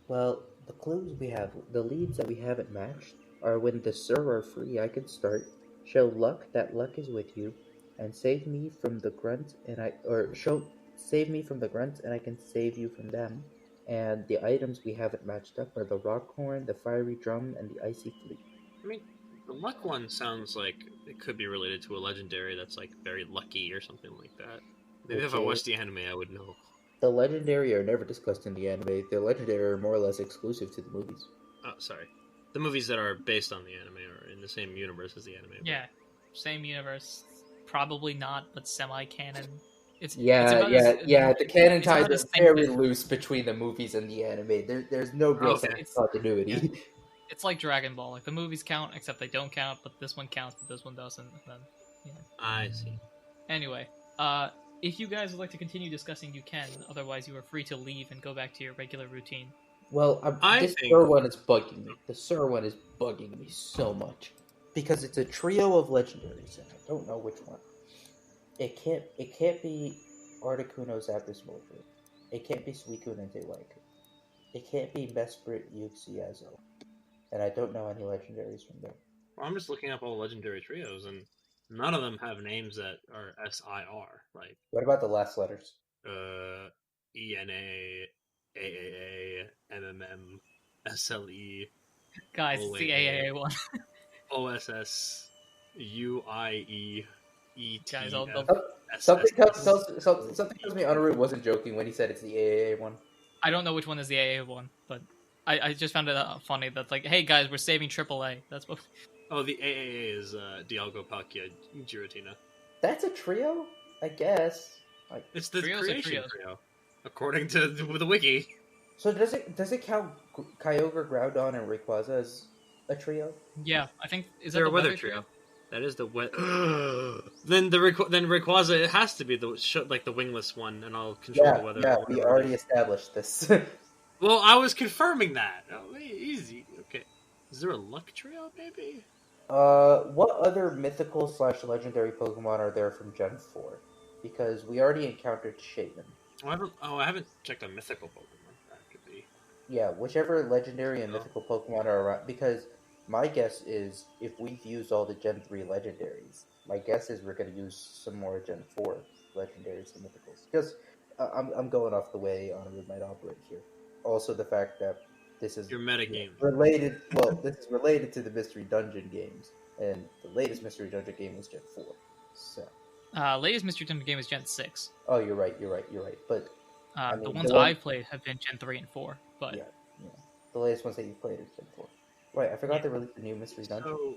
Well, the clues we have, the leads that we haven't matched, are when the Sir are free, I can start. Show luck that luck is with you, and save me from the grunts, save me from the grunts, and I can save you from them. And the items we haven't matched up are the rock horn, the fiery drum, and the icy flea. I mean, the luck one sounds like it could be related to a legendary that's like very lucky or something like that. Maybe if I watched the anime, I would know. The legendary are never discussed in the anime. The legendary are more or less exclusive to the movies. Oh, sorry. The movies that are based on the anime are in the same universe as the anime. Yeah, same universe. Probably not, but semi-canon. The canon ties are very loose between the movies and the anime. There's no real continuity. Yeah. It's like Dragon Ball. Like the movies count, except they don't count, but this one counts, but this one doesn't. Then, I see. Anyway, if you guys would like to continue discussing, you can. Otherwise, you are free to leave and go back to your regular routine. Well, this Sir one is bugging me. The Sir one is bugging me so much. Because it's a trio of legendaries, and I don't know which one. It can't be Articuno, Zapdos, Moltres. It can't be Suicune and Tewaiku. It can't be Mesprit, Uxie, Azo. And I don't know any legendaries from there. Well, I'm just looking up all legendary trios, and none of them have names that are SIR. Like, what about the last letters? ENA, AAA, MMM, SLE. Guys, it's the AAA one. OSS, UIE, ET. Guys, something tells me Anirudh wasn't joking when he said it's the AAA one. I don't know which one is the AA one, but I just found it funny that, like, hey guys, we're saving AAA. That's what. Oh, the AAA is Dialga, Palkia, Giratina. That's a trio, I guess. It's the creation trio, according to the wiki. So does it count Kyogre, Groudon, and Rayquaza as a trio? Yeah, I think they're a weather trio. That is the wet. then Rayquaza, it has to be the wingless one, and I'll control the weather. Yeah, we already established this. Well, I was confirming that. Oh, easy. Okay. Is there a luck trio, maybe? What other mythical / legendary Pokemon are there from Gen 4? Because we already encountered Shaman. I haven't checked on mythical Pokemon. That could be. Yeah, whichever legendary and mythical Pokemon are around. Because My guess is if we've used all the Gen 3 legendaries, my guess is we're going to use some more Gen 4 legendaries and mythicals. Because I'm going off the way Anirudh might operate here. Also, the fact that this is Your metagame. related. Well, this is related to the Mystery Dungeon games, and the latest Mystery Dungeon game was Gen 4. So. Latest Mystery Dungeon game is Gen 6. Oh, you're right. But the ones I've played have been Gen 3 and 4. But yeah, the latest ones that you played is Gen 4. Right, I forgot they released a new Mystery Dungeon. So,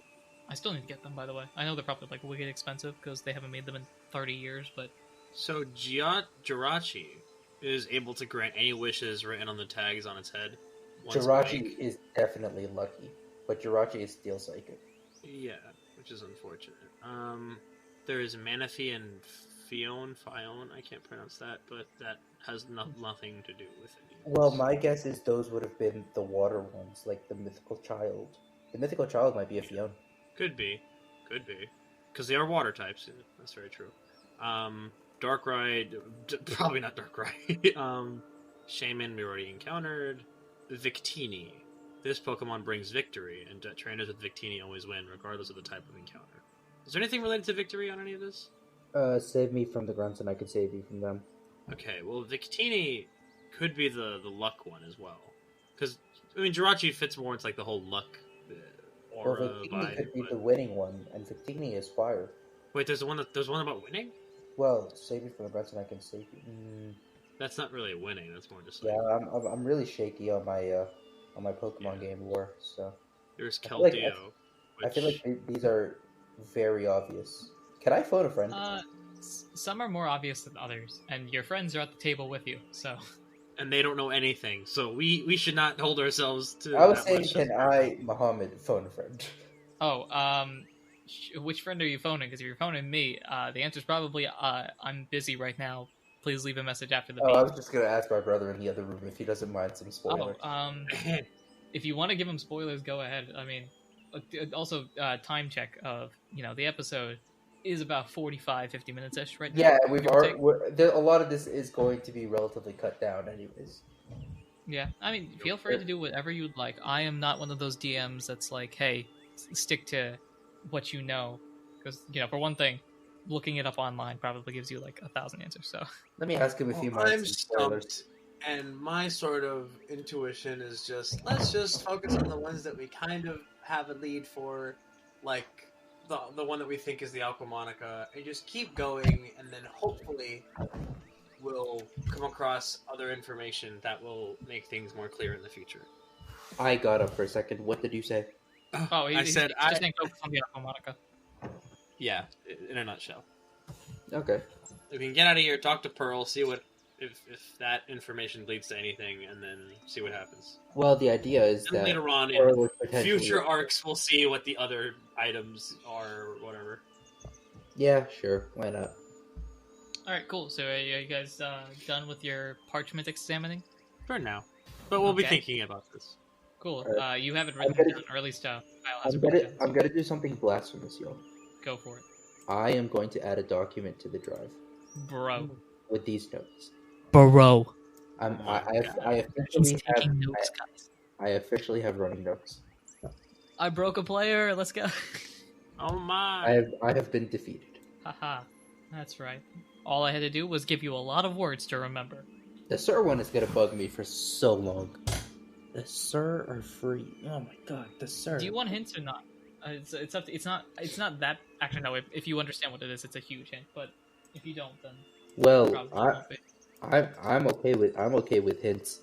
I still need to get them, by the way. I know they're probably like wicked expensive because they haven't made them in 30 years, but so Jirachi is able to grant any wishes written on the tags on its head. once a Jirachi week. is definitely lucky, but Jirachi is Steel Psychic. Yeah, which is unfortunate. There is Manaphy and Fion, I can't pronounce that, but that has nothing to do with it. Well, my guess is those would have been the water ones, like the Mythical Child. The Mythical Child might be a Fion. Could be. Because they are water types, yeah, that's very true. Darkrai, probably not Darkrai. Shaman we already encountered. Victini. This Pokemon brings victory, and trainers with Victini always win, regardless of the type of encounter. Is there anything related to victory on any of this? Save me from the grunts and I can save you from them. Okay, well, Victini could be the luck one as well. Because, I mean, Jirachi fits more into, like, the whole luck aura Well, Victini vibe. could be But... the winning one, and Victini is fire. Wait, there's one about winning? Well, save me from the grunts and I can save you. That's not really winning, that's more just like... Yeah, I'm really shaky on my Pokemon game lore, so... There's I feel like- Keldeo, I feel like these are very obvious. Can I phone a friend? some are more obvious than others, and your friends are at the table with you, so... And they don't know anything, so we should not hold ourselves to I was that saying, much. can I, Muhammad, phone a friend? Oh, which friend are you phoning? Because if you're phoning me, the answer's probably, I'm busy right now. Please leave a message after the beep. I was just gonna ask my brother in the other room if he doesn't mind some spoilers. If you want to give him spoilers, go ahead. I mean, also, time check of, the episode is about 45-50 minutes-ish right now. Yeah, a lot of this is going to be relatively cut down anyways. Yeah, I mean, feel free to do whatever you'd like. I am not one of those DMs that's like, hey, stick to what you know. Because, for one thing, looking it up online probably gives you like 1,000 answers, so... Let me ask him if he Well, minds I'm some spoilers. stumped, and my sort of intuition is let's just focus on the ones that we kind of have a lead for, like the one that we think is the Aquamonica, and just keep going, and then hopefully we'll come across other information that will make things more clear in the future. I got up for a second. What did you say? Oh, I said I... just saying focus on the Aquamonica. Yeah, in a nutshell. Okay. We can get out of here, talk to Pearl, see what if that information leads to anything, and then see what happens. Well, the idea is And that later on Pearl in would potentially- future arcs, we'll see what the other items are, or whatever. Yeah, sure. Why not? Alright, cool. So are you guys done with your parchment examining? For now. But we'll be Okay. thinking about this. Cool. Alright. You have it written gonna- down, or at least Kyle has I'm it written gonna down. do something blasphemous, y'all. Go for it. I am going to add a document to the drive Bro. with these notes. Bro. I He's officially have taking notes, guys. I officially have running notes. I broke a player. Let's go. Oh my! I have been defeated. Haha. That's right. All I had to do was give you a lot of words to remember. The Sir one is gonna bug me for so long. The Sir are free. Oh my god, the Sir. Do you want hints or not? It's up to, it's not that actually no. If you understand what it is, it's a huge hint. But if you don't, then Well, probably won't be. I'm okay with hints.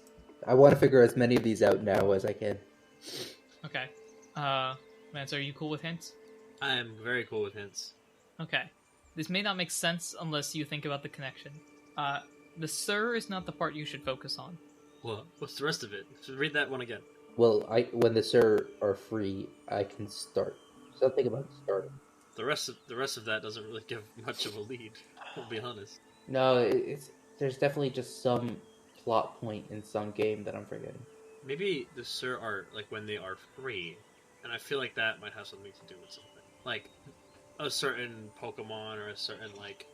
I want to figure as many of these out now as I can. Okay. Mansour, are you cool with hints? I am very cool with hints. Okay. This may not make sense unless you think about the connection. The Sir is not the part you should focus on. Well, what's the rest of it? Read that one again. Well, when the Sir are free, I can start. Something about starting. The rest of that doesn't really give much of a lead. I'll be honest. No, there's definitely just some plot point in some game that I'm forgetting. Maybe the Sir are like when they are free, and I feel like that might have something to do with something. Like a certain Pokemon or a certain like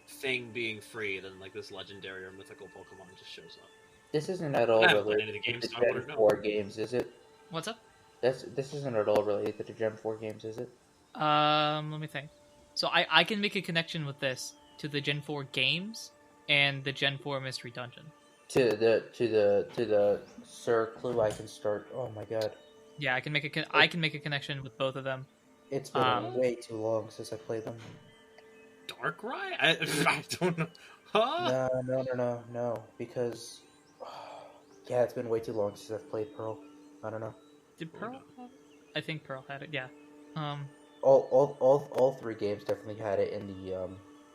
thing being free, then like this legendary or mythical Pokemon just shows up. This isn't at all I haven't played related any of the games, to so I wouldn't Gen know. 4 games, is it? What's up? This isn't at all related to the Gen 4 games, is it? Let me think. So I can make a connection with this to the Gen 4 games and the Gen 4 Mystery Dungeon. To the Sir Clue, I can start. Oh my god, Yeah, I can make a connection with both of them. it's been way too long since I played them. Darkrai? I don't know. Huh? No, because yeah, it's been way too long since I've played Pearl. I don't know. Did Pearl have it? I think Pearl had it, yeah. All three games definitely had it in the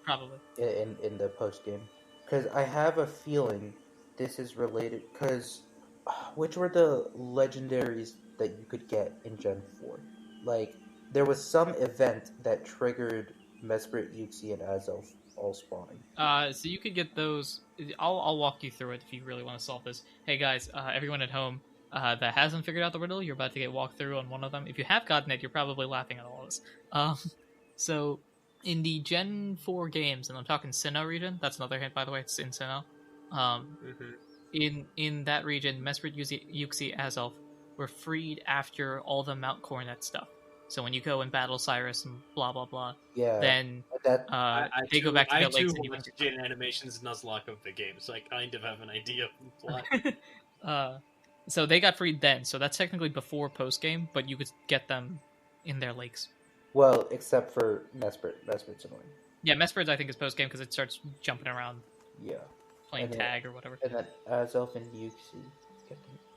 Probably. in the post game. Because I have a feeling this is related. Because which were the legendaries that you could get in Gen 4? Like, there was some event that triggered Mesprit, Yuxi, and Azelf all spawning. So you could get those. I'll walk you through it if you really want to solve this. Hey guys, everyone at home that hasn't figured out the riddle, you're about to get walked through on one of them. If you have gotten it, you're probably laughing at all of this. So in the Gen 4 games, and I'm talking Sinnoh region, that's another hint by the way, it's in Sinnoh. In that region, Mesprit, Yuxi, Azelf were freed after all the Mount Coronet stuff. So when you go and battle Cyrus and blah blah blah, Yeah, then that they go back to I the lakes. too And you watched Jin Animation's Nuzlocke of the game, so I kind of have an idea of the plot. So they got freed then. So that's technically before post game, but you could get them in their lakes. well, except for Mesprit. Mesprit's annoying. Yeah, Mesprit I think is post game because it starts jumping around, Yeah, playing And then- tag or whatever. and then Azelf and Yuxi.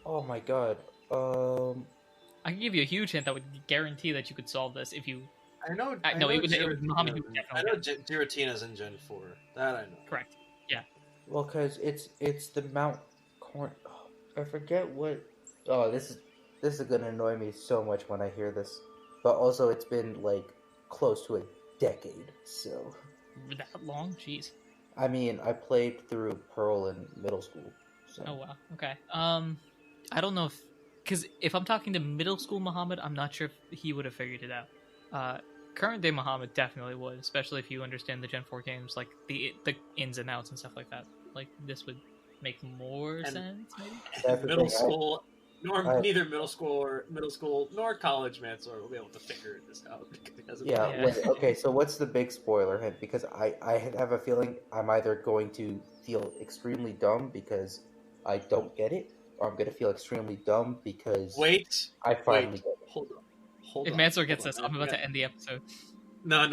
Oh my god. I can give you a huge hint that would guarantee that you could solve this if you. I know. No, it was Muhammad who I know Giratina's in Gen 4. That I know. Correct. Well, because it's the Mount Corn. Oh, I forget what. Oh, this is gonna annoy me so much when I hear this. But also, it's been like close to a decade. So, That long? Jeez. I mean, I played through Pearl in middle school. So. Oh wow. Okay. I don't know if, because if I'm talking to middle school Muhammad, I'm not sure if he would have figured it out. Current day Muhammad definitely would, especially if you understand the Gen 4 games, like the ins and outs and stuff like that. Like this would make more sense. Maybe. That's the Middle thing, school, neither middle school nor college Mansour will be able to figure this out. Because he hasn't Yeah, Yeah. wait, okay, so what's the big spoiler hint? Because I have a feeling I'm either going to feel extremely dumb because I don't get it, or I'm going to feel extremely dumb because Wait, I finally get it. hold on. If Mansour gets this, I'm about to end the episode. No,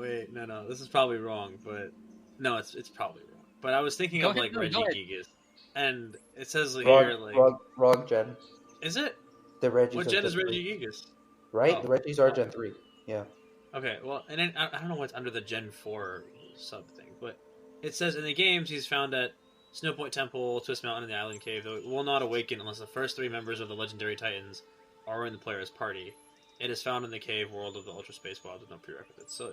wait, no. This is probably wrong, but no, it's probably wrong. But I was thinking Go of ahead, like go ahead. Regigigas, and it says here like, Wrong gen. is it? The Regis What are gen is Gen 3, Regigigas? right? Oh. The Regis are Gen 3. Yeah. Okay, well, and then I don't know what's under the Gen 4 sub thing, but it says in the games he's found at Snowpoint Temple, Twist Mountain, and the Island Cave, though it will not awaken unless the first 3 members of the legendary Titans are in the player's party. It is found in the cave world of the Ultra Space Wild with no prerequisites. So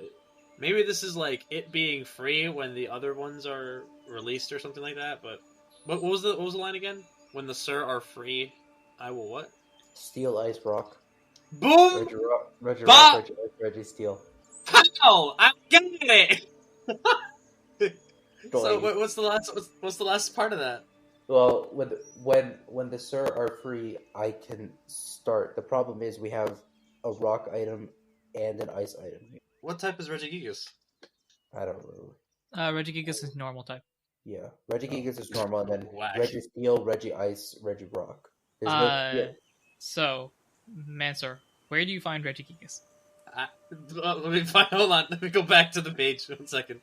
maybe this is like it being free when the other ones are released or something like that. But what was the line again? When the Sir are free, I will what? Steel, Ice, Rock. Boom! Reggie Bah! Rock, Reggie Steel. Pow! I got it. So Doink. what's the last part of that? Well, when the Sir are free, I can start. The problem is we have a rock item and an ice item. What type is Regigigas? I don't know. Regigigas is normal type. Yeah, Regigigas is normal, and then Whack. Reggie Steel, Reggie Ice, Reggie Rock. There's yeah. So, Mansour, where do you find Regigigas? Let me find. Hold on. Let me go back to the page 1 second.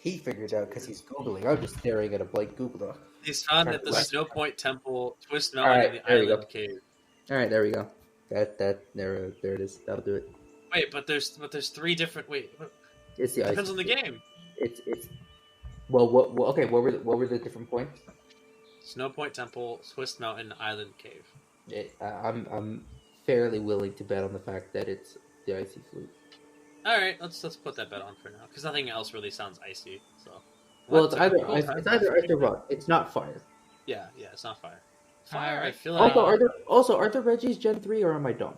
He figured it out because he's googling. I'm just staring at a blank Google Doc. He's found at the Snowpoint Temple, Twist All Mountain, right, and the there you Island go. Cave. All right, there we go. There it is. That'll do it. Wait, but there's 3 different. Wait, It's the ice. depends on the game. It's well, okay. What were the different points? Snowpoint Temple, Twist Mountain, Island Cave. I'm fairly willing to bet on the fact that it's the icy flute. All right, let's put that bet on for now because nothing else really sounds icy. So. Well, That's it's a either cool ice, time. it's either ice or rock. It's not fire. Yeah, it's not fire. Fire. I Alright. feel like. Are there Reggies Gen 3 or am I dumb?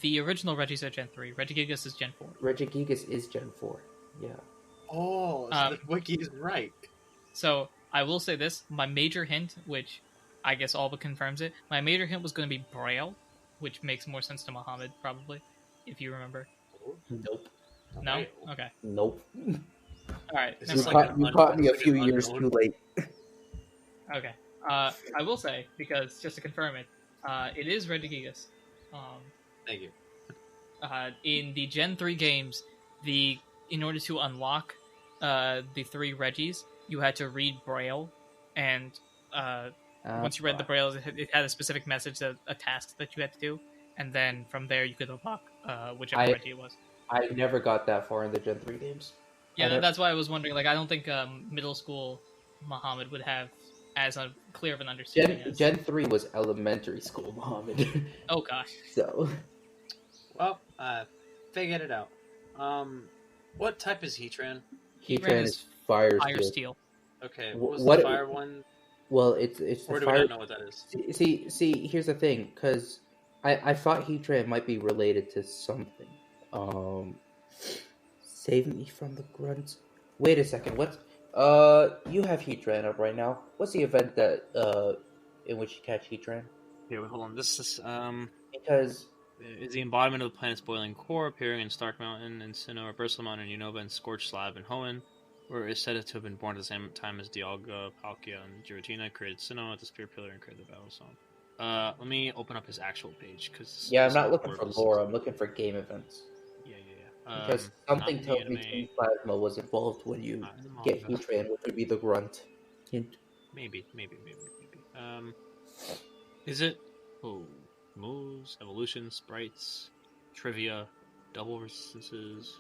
The original Regis are Gen 3. Regigigas is Gen 4. Regigigas is Gen 4. Yeah. Oh, so the wiki is right. So, I will say this. My major hint, which I guess all but confirms it. My major hint was going to be Braille, which makes more sense to Muhammad, probably, if you remember. Nope. No? Okay. Nope. Alright. You caught me a few years too late. Okay. I will say, because just to confirm it, it is Regigigas. Thank you. In the Gen 3 games, in order to unlock the 3 Regis, you had to read Braille, and once you read the Braille, it had a specific message, a task that you had to do, and then from there you could unlock whichever Regi it was. I never got that far in the Gen 3 games. Yeah, that's why I was wondering. Like, I don't think middle school Muhammad would have as clear of an understanding. Gen 3 was elementary school Muhammad. Oh gosh. So. Well, figured it out. What type is Heatran? Heatran is fire steel. Okay, what was the fire one? Well, it's or the do fire. We not know what that is? See, here's the thing, because I thought Heatran might be related to something. Save me from the grunts. Wait a second, what? You have Heatran up right now. What's the event that in which you catch Heatran? Here, wait, hold on. This is because is the embodiment of the planet's boiling core, appearing in Stark Mountain and Sinnoh, Ursa Mountain, Unova, and Scorched Slab and Hoenn, where it is said to have been born at the same time as Dialga, Palkia, and Giratina, created Sinnoh at the Spirit Pillar and created the Battle Song. Let me open up his actual page, because... Yeah, I'm not looking for lore, I'm looking for game events. Yeah. Because something tells me Team Plasma was involved when you get Heatran, which would be the grunt. Hint. Maybe. Is it... Oh... Moves, evolution, sprites, trivia, double resistances.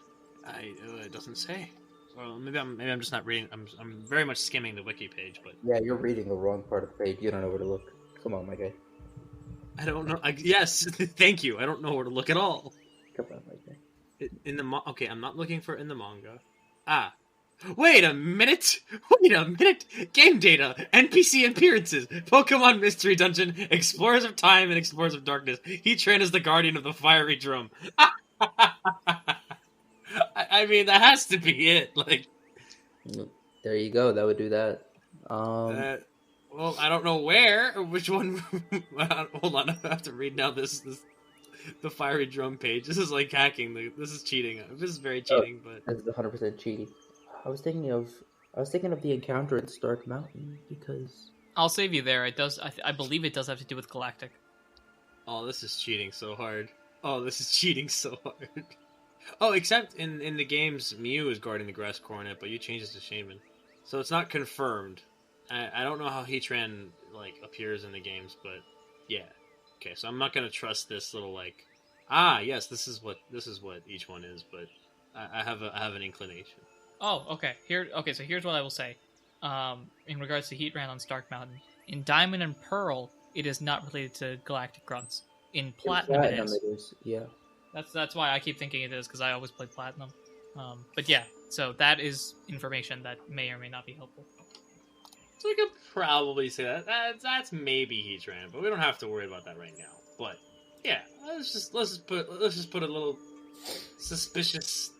It doesn't say. Well, maybe I'm just not reading. I'm very much skimming the wiki page, but yeah, you're reading the wrong part of the page. You don't know where to look. Come on, my guy. I don't know. Yes, thank you. I don't know where to look at all. Come on, my guy. In the okay, I'm not looking for in the manga. Wait a minute! Game data, NPC appearances, Pokemon Mystery Dungeon, Explorers of Time and Explorers of Darkness. Heatran is the guardian of the fiery drum. I mean, that has to be it. Like, there you go. That would do that. Well, I don't know which one. Hold on, I have to read now. The fiery drum page. This is like hacking. This is cheating. This is very cheating, but this is 100% cheating. I was thinking of the encounter at Stark Mountain because I'll save you there. It does. I believe it does have to do with Galactic. Oh, this is cheating so hard. Oh, except in the games, Mew is guarding the Grass Coronet, but you changed it to Shaman, so it's not confirmed. I don't know how Heatran appears in the games, but yeah. Okay, so I'm not gonna trust this little yes, this is what each one is, but I have an inclination. Oh, okay. So here's what I will say. In regards to Heatran on Stark Mountain, in Diamond and Pearl, it is not related to Galactic Grunts. In Platinum, it is. Yeah. That's why I keep thinking it is, because I always play Platinum. But yeah, so that is information that may or may not be helpful. So we could probably say that's maybe Heatran, but we don't have to worry about that right now. But yeah, let's just put a little suspicious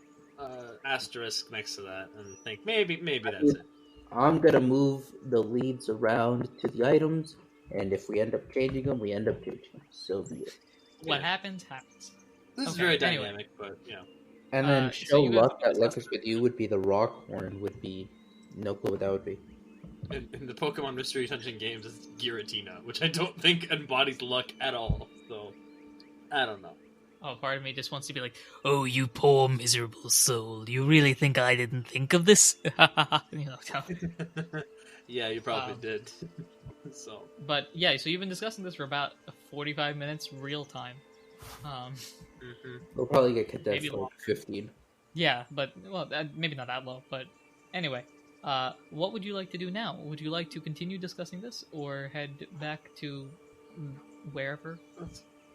asterisk next to that and think maybe that's it. I'm gonna move the leads around to the items, and if we end up changing them, we end up changing them. So be it. What happens. This is very dynamic, but yeah. And then show luck that luck is with you would be the rock horn, would be no clue what that would be. In the Pokemon Mystery Dungeon games, it's Giratina, which I don't think embodies luck at all. So I don't know. Oh, part of me just wants to be like, "Oh, you poor miserable soul! You really think I didn't think of this?" Yeah, you probably did. So, but yeah, so you've been discussing this for about 45 minutes, real time. We'll probably get condensed maybe to 15. Yeah, but maybe not that low. But anyway, what would you like to do now? Would you like to continue discussing this, or head back to wherever?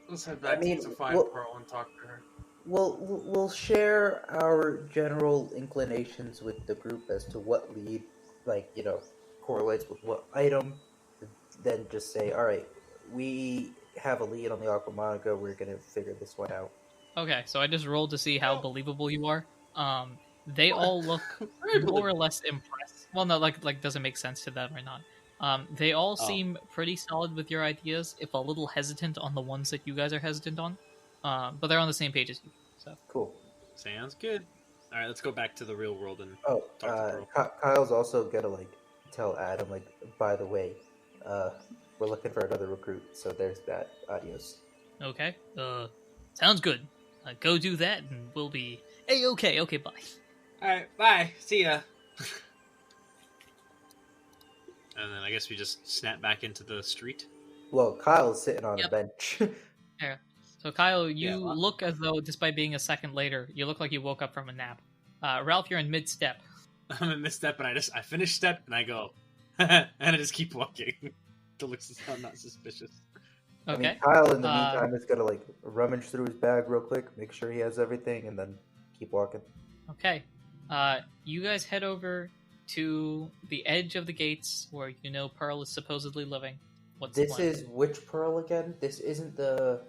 Let's head back to find Pearl and talk to her. We'll share our general inclinations with the group as to what lead, correlates with what item. Then just say, all right, we have a lead on the Aqua Monica. We're gonna figure this one out. Okay, so I just rolled to see how believable you are. They all look more or less impressed. Well, no, like doesn't make sense to them or not. They all Oh. seem pretty solid with your ideas, if a little hesitant on the ones that you guys are hesitant on. But they're on the same page as you. So Cool. Sounds good. All right, let's go back to the real world and Oh, talk to Pearl. Kyle's also gonna like tell Adam like, by the way, we're looking for another recruit. So there's that. Adios. Okay. Sounds good. Go do that, and we'll be okay. Okay, bye. All right, bye. See ya. And then I guess we just snap back into the street. Well, Kyle's sitting on Yep. a bench. Yeah. So Kyle, you Yeah, well- look as though, despite being a second later, you look like you woke up from a nap. Ralph, you're in mid-step. I'm in misstep, and I finish step, and I go, and I just keep walking. To look not suspicious. I mean, Okay. Kyle in the meantime is gonna like rummage through his bag real quick, make sure he has everything, and then keep walking. Okay. You guys head over to the edge of the gates where you know Pearl is supposedly living. What's the This plan? is which pearl again? This isn't the.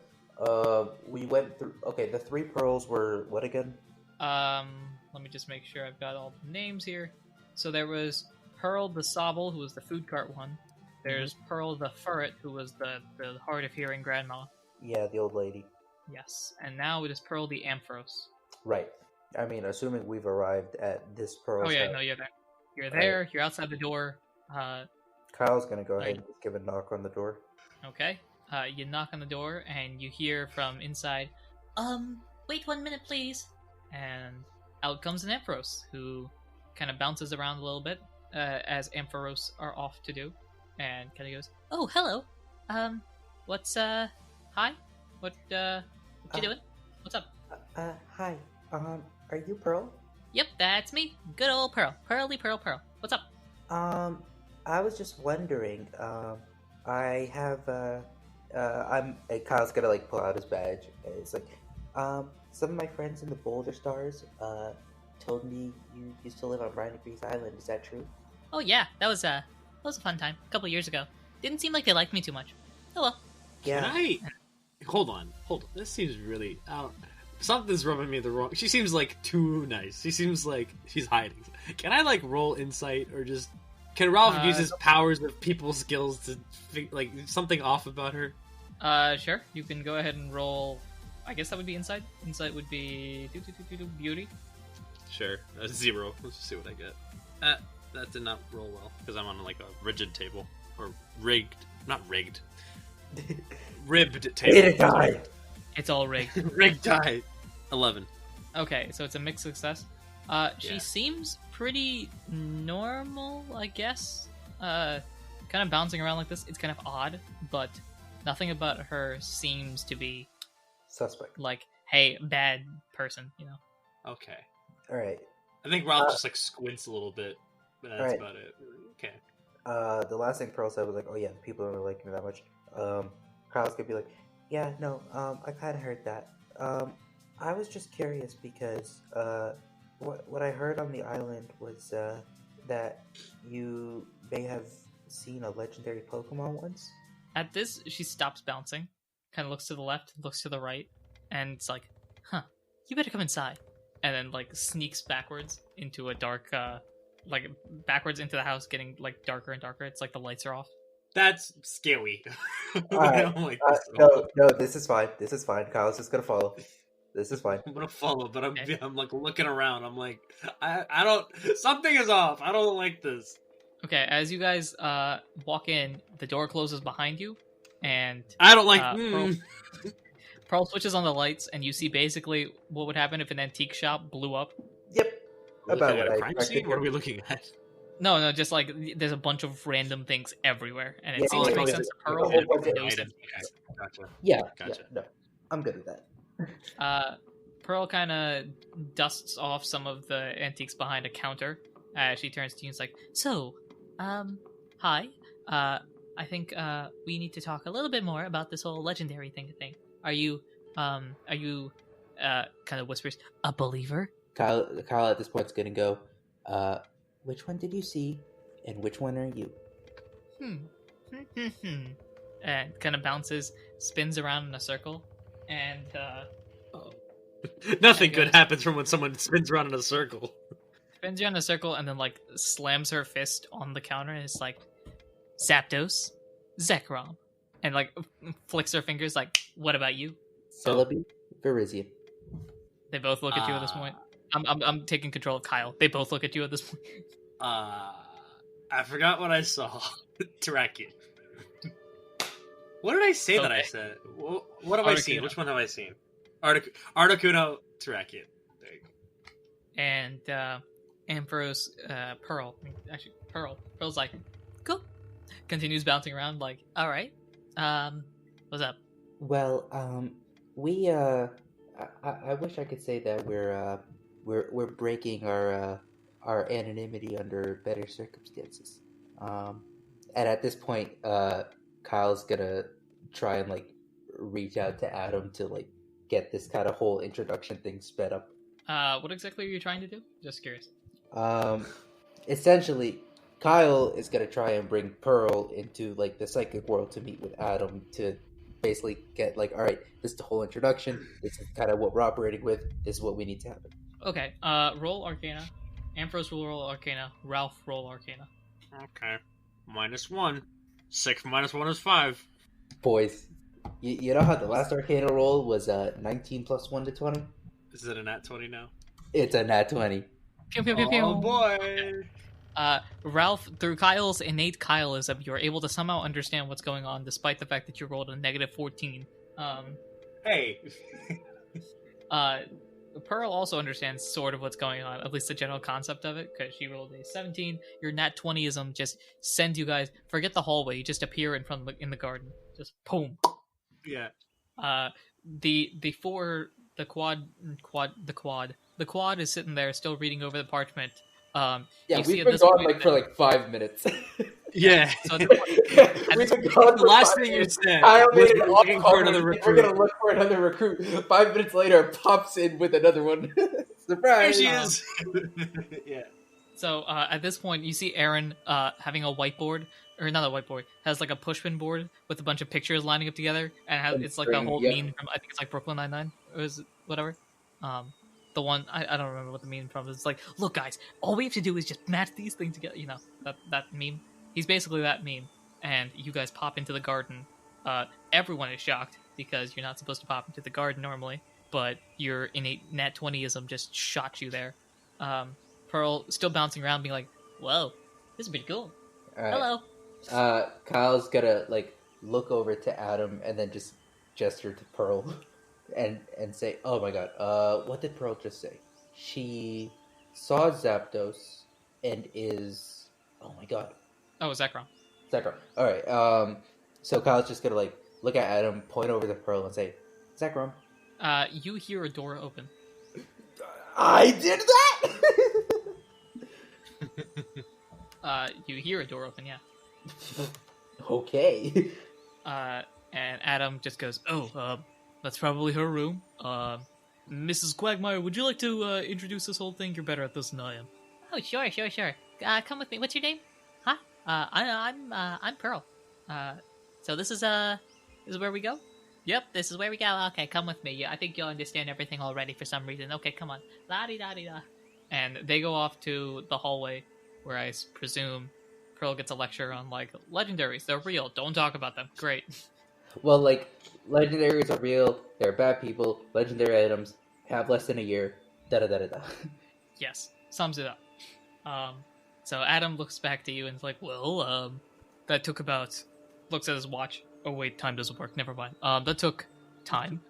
We went through. Okay, the 3 pearls were what again? Let me just make sure I've got all the names here. So there was Pearl the Sobble, who was the food cart one. There's Pearl the Furret, who was the hard of hearing grandma. Yeah, the old lady. Yes. And now it is Pearl the Ampharos. Right. I mean, assuming we've arrived at this pearl. Oh yeah, no, you're there. You're there, you're outside the door. Kyle's gonna go ahead Right. and just give a knock on the door. Okay. You knock on the door and you hear from inside, Wait 1 minute, please. and out comes an Ampharos, who kind of bounces around a little bit, as Ampharos are off to do, and kind of goes, Oh, hello. what's, hi? What you doing? What's up? Hi. Are you Pearl? Yep, that's me. Good old Pearl. Pearly Pearl. What's up? I was just wondering. I have. Kyle's gonna like pull out his badge. It's like, some of my friends in the Boulder Stars, told me you used to live on Brian Grease Island. Is that true? Oh yeah, that was a fun time. A couple years ago. Didn't seem like they liked me too much. Oh well. Yeah. Can I? Hold on. This seems really. Something's rubbing me the wrong. She seems like too nice. She seems like she's hiding. Can I like roll insight or just? Can Ralph use his powers of people skills to like something off about her? Sure. You can go ahead and roll. I guess that would be insight. Insight would be beauty. Sure. 0. Let's just see what I get. That did not roll well because I'm on like a rigid table or rigged, not rigged, ribbed table. It died. It's all rigged. Rigged die. 11. Okay, so it's a mixed success. She Yeah. seems pretty normal, I guess. Kind of bouncing around like this. It's kind of odd, but nothing about her seems to be Suspect. like, hey, bad person, you know? Okay. All right. I think Ralph just like squints a little bit, but that's Alright. about it. Okay. The last thing Pearl said was like, "Oh yeah, people don't really like me that much." Kyle's gonna be like, "Yeah, no, I kind of heard that. I was just curious because what I heard on the island was that you may have seen a legendary Pokemon once." At this, she stops bouncing, kind of looks to the left, looks to the right, and it's like, huh, you better come inside. And then, like, sneaks backwards into a dark, like, backwards into the house, getting, like, darker and darker. It's like the lights are off. That's scary. I Alright, don't like this at all. No, this is fine. This is fine. Kyle's just gonna follow. This is fine. I'm gonna follow, but Okay. I'm like looking around. I'm like, I don't. Something is off. I don't like this. Okay, as you guys walk in, the door closes behind you, and I don't like. Pearl switches on the lights, and you see basically what would happen if an antique shop blew up. Yep. We're About looking at what a I crime expected. scene. What are we looking at? No, just like there's a bunch of random things everywhere, and it Yeah, seems to yeah, make yeah. sense to A Pearl. whole but bunch of no items. sense. Okay, gotcha. Yeah. Gotcha. Yeah. No, I'm good with that. Pearl kind of dusts off some of the antiques behind a counter as she turns to you and is like, "So, hi. I think we need to talk a little bit more about this whole legendary thing. Are you kind of whispers, a believer?" Kyle at this point is gonna go. Which one did you see, and which one are you? And kind of bounces, spins around in a circle, and Nothing I good guess. happens from when someone spins around in a circle. spins around in a circle, and then like slams her fist on the counter, and it's like, Zapdos, Zekrom. And, like, flicks her fingers like, what about you? Celebi, Virizion. They both look at you at this point. I'm taking control of Kyle. They both look at you at this point. I forgot what I saw. Terrakion. What did I say that I said? What have I seen? Which one have I seen? Articuno, Terrakion. There you go. And Ampharos, Pearl. Actually, Pearl's like, cool. Continues bouncing around like, all right. What's up? Well, we I wish I could say that we're breaking our anonymity under better circumstances. And at this point, Kyle's gonna try and like reach out to Adam to like get this kind of whole introduction thing sped up. What exactly are you trying to do? Just curious. Essentially, Kyle is gonna try and bring Pearl into like the psychic world to meet with Adam to basically get like, all right, this is the whole introduction. This is kind of what we're operating with. This is what we need to happen. Okay. Roll Arcana. Ampharos will roll Arcana. Ralph roll Arcana. Okay. -1. 6 minus 1 is 5. Boys, you know how the last Arcana roll was 19 plus 1 to 20? Is it a nat 20 now? It's a nat 20. Pew, pew, pew, pew. Oh boy! Ralph, through Kyle's innate Kyleism, you're able to somehow understand what's going on, despite the fact that you rolled a -14. Hey! Pearl also understands sort of what's going on, at least the general concept of it, because she rolled a 17. Your nat 20ism just sends you guys, forget the hallway, you just appear in the garden. Just boom. Yeah. The quad is sitting there still reading over the parchment. Yeah, we've been gone like for like 5 minutes. Yeah. So we've been gone. The last thing you said was we're looking for another recruit. We're gonna look for another recruit. 5 minutes later, pops in with another one. Surprise! Here she is. Yeah. So at this point, you see Aaron having a whiteboard, or not a whiteboard, has like a pushpin board with a bunch of pictures lining up together, and it's like a whole meme from, I think it's like Brooklyn Nine-Nine, or is it whatever. The one I don't remember what the meme from is. It's like, look guys, all we have to do is just match these things together. You know, that meme. He's basically that meme, and you guys pop into the garden. Everyone is shocked because you're not supposed to pop into the garden normally, but your innate nat 20ism just shot you there. Pearl still bouncing around, being like, "Whoa, this is pretty cool." Right. Hello. Kyle's gonna like look over to Adam and then just gesture to Pearl. And say, oh my god, what did Pearl just say? She saw Zapdos and is, oh my god. Oh, Zekrom. Alright, so Kyle's just gonna like look at Adam, point over to Pearl and say, Zekrom. You hear a door open. I did that! You hear a door open, yeah. Okay. And Adam just goes, that's probably her room. Mrs. Quagmire, would you like to introduce this whole thing? You're better at this than I am. Oh, sure. Come with me. What's your name? Huh? I'm Pearl. So this is where we go? Yep, this is where we go. Okay, come with me. I think you'll understand everything already for some reason. Okay, come on. La-di-da-di-da. And they go off to the hallway, where I presume Pearl gets a lecture on, like, legendaries. They're real. Don't talk about them. Great. Well, like, legendaries are real, they're bad people, legendary items have less than a year, da-da-da-da-da. Yes, sums it up. So Adam looks back to you and is like, well, that took about... Looks at his watch. Oh wait, time doesn't work, never mind. That took time.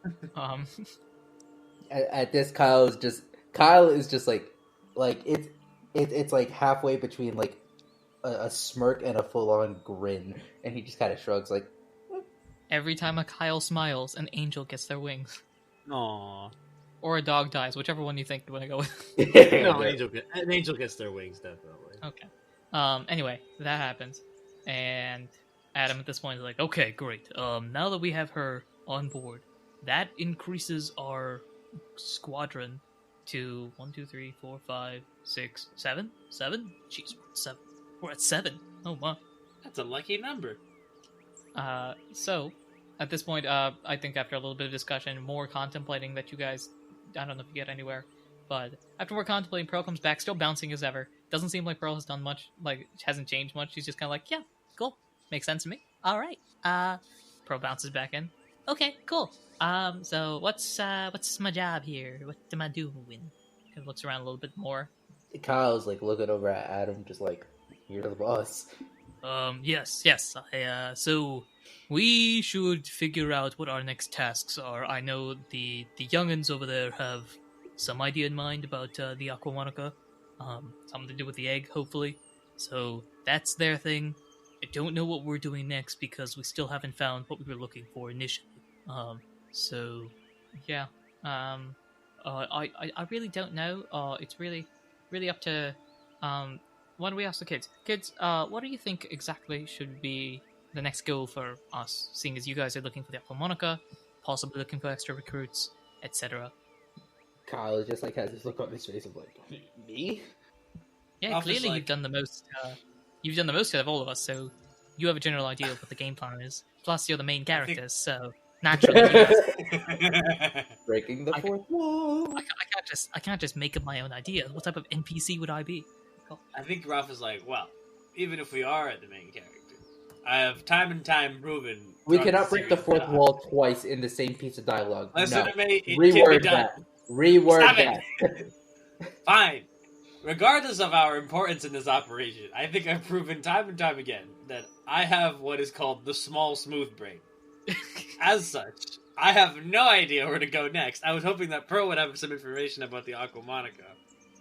At this, Kyle is just like it's like halfway between like a smirk and a full-on grin, and he just kind of shrugs like, every time a Kyle smiles, an angel gets their wings. Aww. Or a dog dies, whichever one you think you want to go with. No, an angel gets their wings, definitely. Okay. Anyway, that happens. And Adam at this point is like, okay, great. Now that we have her on board, that increases our squadron to 1, 2, 3, 4, 5, 6, 7? 7? Jeez, we're at 7. We're at 7. Oh, wow. That's a lucky number. So, at this point, I think after a little bit of discussion, more contemplating that you guys, I don't know if you get anywhere, but after more contemplating, Pearl comes back, still bouncing as ever. Doesn't seem like Pearl has done much, like, hasn't changed much. She's just kind of like, yeah, cool. Makes sense to me. All right. Pearl bounces back in. Okay, cool. So what's my job here? What am I doing? He looks around a little bit more. Kyle's like looking over at Adam, just like, you're the boss. Yes. So we should figure out what our next tasks are. I know the youngins over there have some idea in mind about the Aquamonica. Something to do with the egg, hopefully. So that's their thing. I don't know what we're doing next because we still haven't found what we were looking for initially. So yeah. I really don't know. It's really up to why don't we ask the kids? Kids, what do you think exactly should be the next goal for us, seeing as you guys are looking for the Aquamonica, possibly looking for extra recruits, etc.? Kyle just like has this look on his face of like, me? Yeah, clearly you've done the most. You've done the most out of all of us, so you have a general idea of what the game plan is. Plus, you're the main characters, so naturally, breaking the fourth wall. I can't just make up my own idea. What type of NPC would I be? Cool. I think Ralph is like, well, even if we are the main character, I have time and time proven. We cannot break the fourth wall twice in the same piece of dialogue. Listen no. to me. It Reword can be done. that. Reword Stop that. it. Fine. Regardless of our importance in this operation, I think I've proven time and time again that I have what is called the small smooth brain. As such, I have no idea where to go next. I was hoping that Pearl would have some information about the Aquamonica,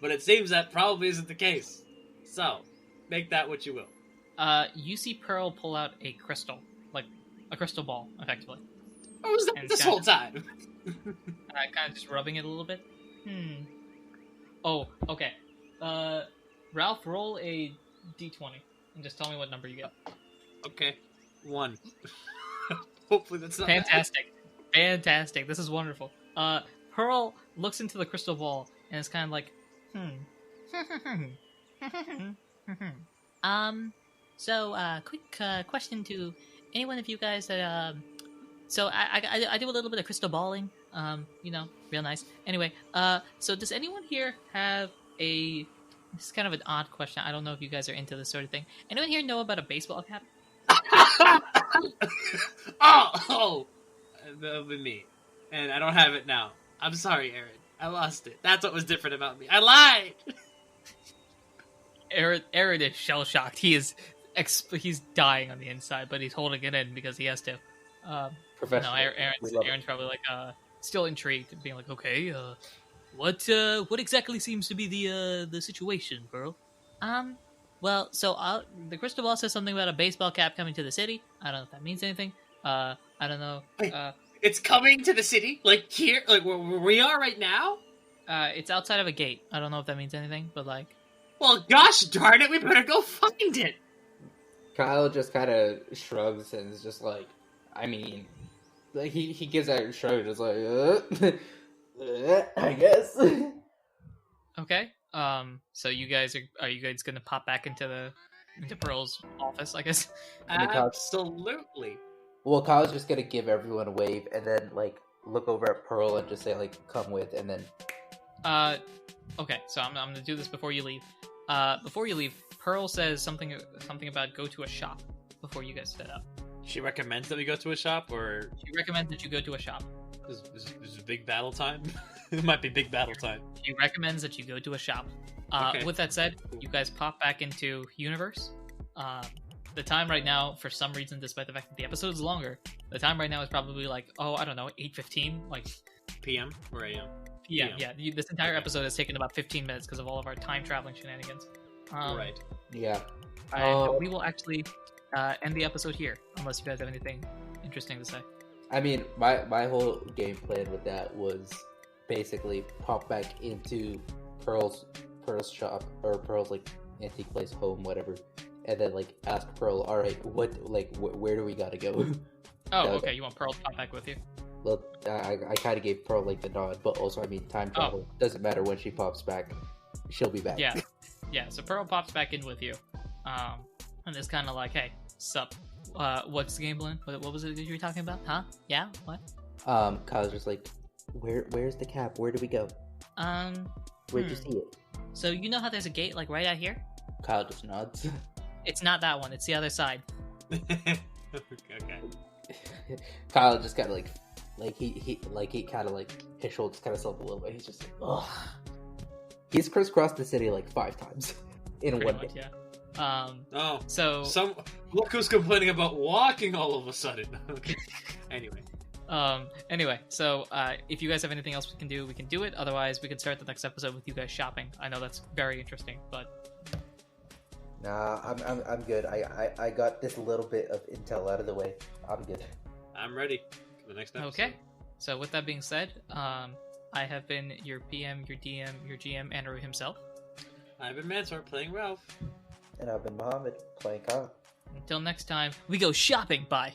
but it seems that probably isn't the case. So, make that what you will. You see Pearl pull out a crystal, like a crystal ball, effectively. What was that this whole time? Kind of just rubbing it a little bit. Oh, okay. Ralph, roll a d20 and just tell me what number you get. Okay, 1. Hopefully that's not Fantastic. This is wonderful. Pearl looks into the crystal ball and is kind of like, So, quick question to anyone of you guys that, so I do a little bit of crystal balling, real nice. Anyway, so does anyone here have this is kind of an odd question. I don't know if you guys are into this sort of thing. Anyone here know about a baseball cap? Oh, that would be me. And I don't have it now. I'm sorry, Aaron. I lost it. That's what was different about me. I lied! Aaron is shell-shocked. He's dying on the inside, but he's holding it in because he has to. Professional. No, Aaron's probably like still intrigued, being like, okay, what exactly seems to be the situation, Pearl? Well, so the crystal ball says something about a baseball cap coming to the city. I don't know if that means anything. I don't know. It's coming to the city? Like here? Like where we are right now? It's outside of a gate. I don't know if that means anything, but like... Well, gosh darn it, we better go find it! Kyle just kind of shrugs and is just like, I mean... Like, he gives that shrug, just like, I guess. Okay. So you guys are you guys gonna pop back into Pearl's office, I guess? Absolutely. Well, Kyle's just gonna give everyone a wave and then, like, look over at Pearl and just say, like, come with, and then... Okay, so I'm gonna do this before you leave. Before you leave, Pearl says something about go to a shop before you guys set up. She recommends that we go to a shop, or... She recommends that you go to a shop. Is it big battle time? It might be big battle time. She recommends that you go to a shop. Okay. With that said, you guys pop back into Universe. The time right now, for some reason, despite the fact that the episode is longer, the time right now is probably like, I don't know, 8:15, like... PM or AM? Yeah. This entire episode has taken about 15 minutes because of all of our time traveling shenanigans. Right. Yeah. And we will actually end the episode here, unless you guys have anything interesting to say. I mean, my whole game plan with that was basically pop back into Pearl's shop, or Pearl's, like, antique place, home, whatever, and then, like, ask Pearl, alright, where do we gotta go? Oh, okay, you want Pearl to pop back with you? Well, I kind of gave Pearl, like, the nod, but also, I mean, time travel. Doesn't matter when she pops back. She'll be back. Yeah, so Pearl pops back in with you. And it's kind of like, hey, sup? What's the game plan? What was it that you were talking about? Huh? Yeah? What? Kyle's just like, where's the cap? Where do we go? Where'd you see it? So you know how there's a gate, like, right out here? Kyle just nods. It's not that one. It's the other side. Okay. Kyle just kind of he kind of his shoulders kind of slump a little bit. He's just like, ugh. He's crisscrossed the city like 5 times in Pretty one much, day. yeah. So look who's complaining about walking all of a sudden. Okay. Anyway, so if you guys have anything else we can do it. Otherwise, we can start the next episode with you guys shopping. I know that's very interesting, but Nah, I'm good. I got this little bit of intel out of the way. I'm good. I'm ready for the next episode. okay. So with that being said, I have been your PM, your DM, your GM, Anirudh himself. I've been Mansour playing Ralph. And I've been Mohammed playing Kyle. Until next time, we go shopping. Bye.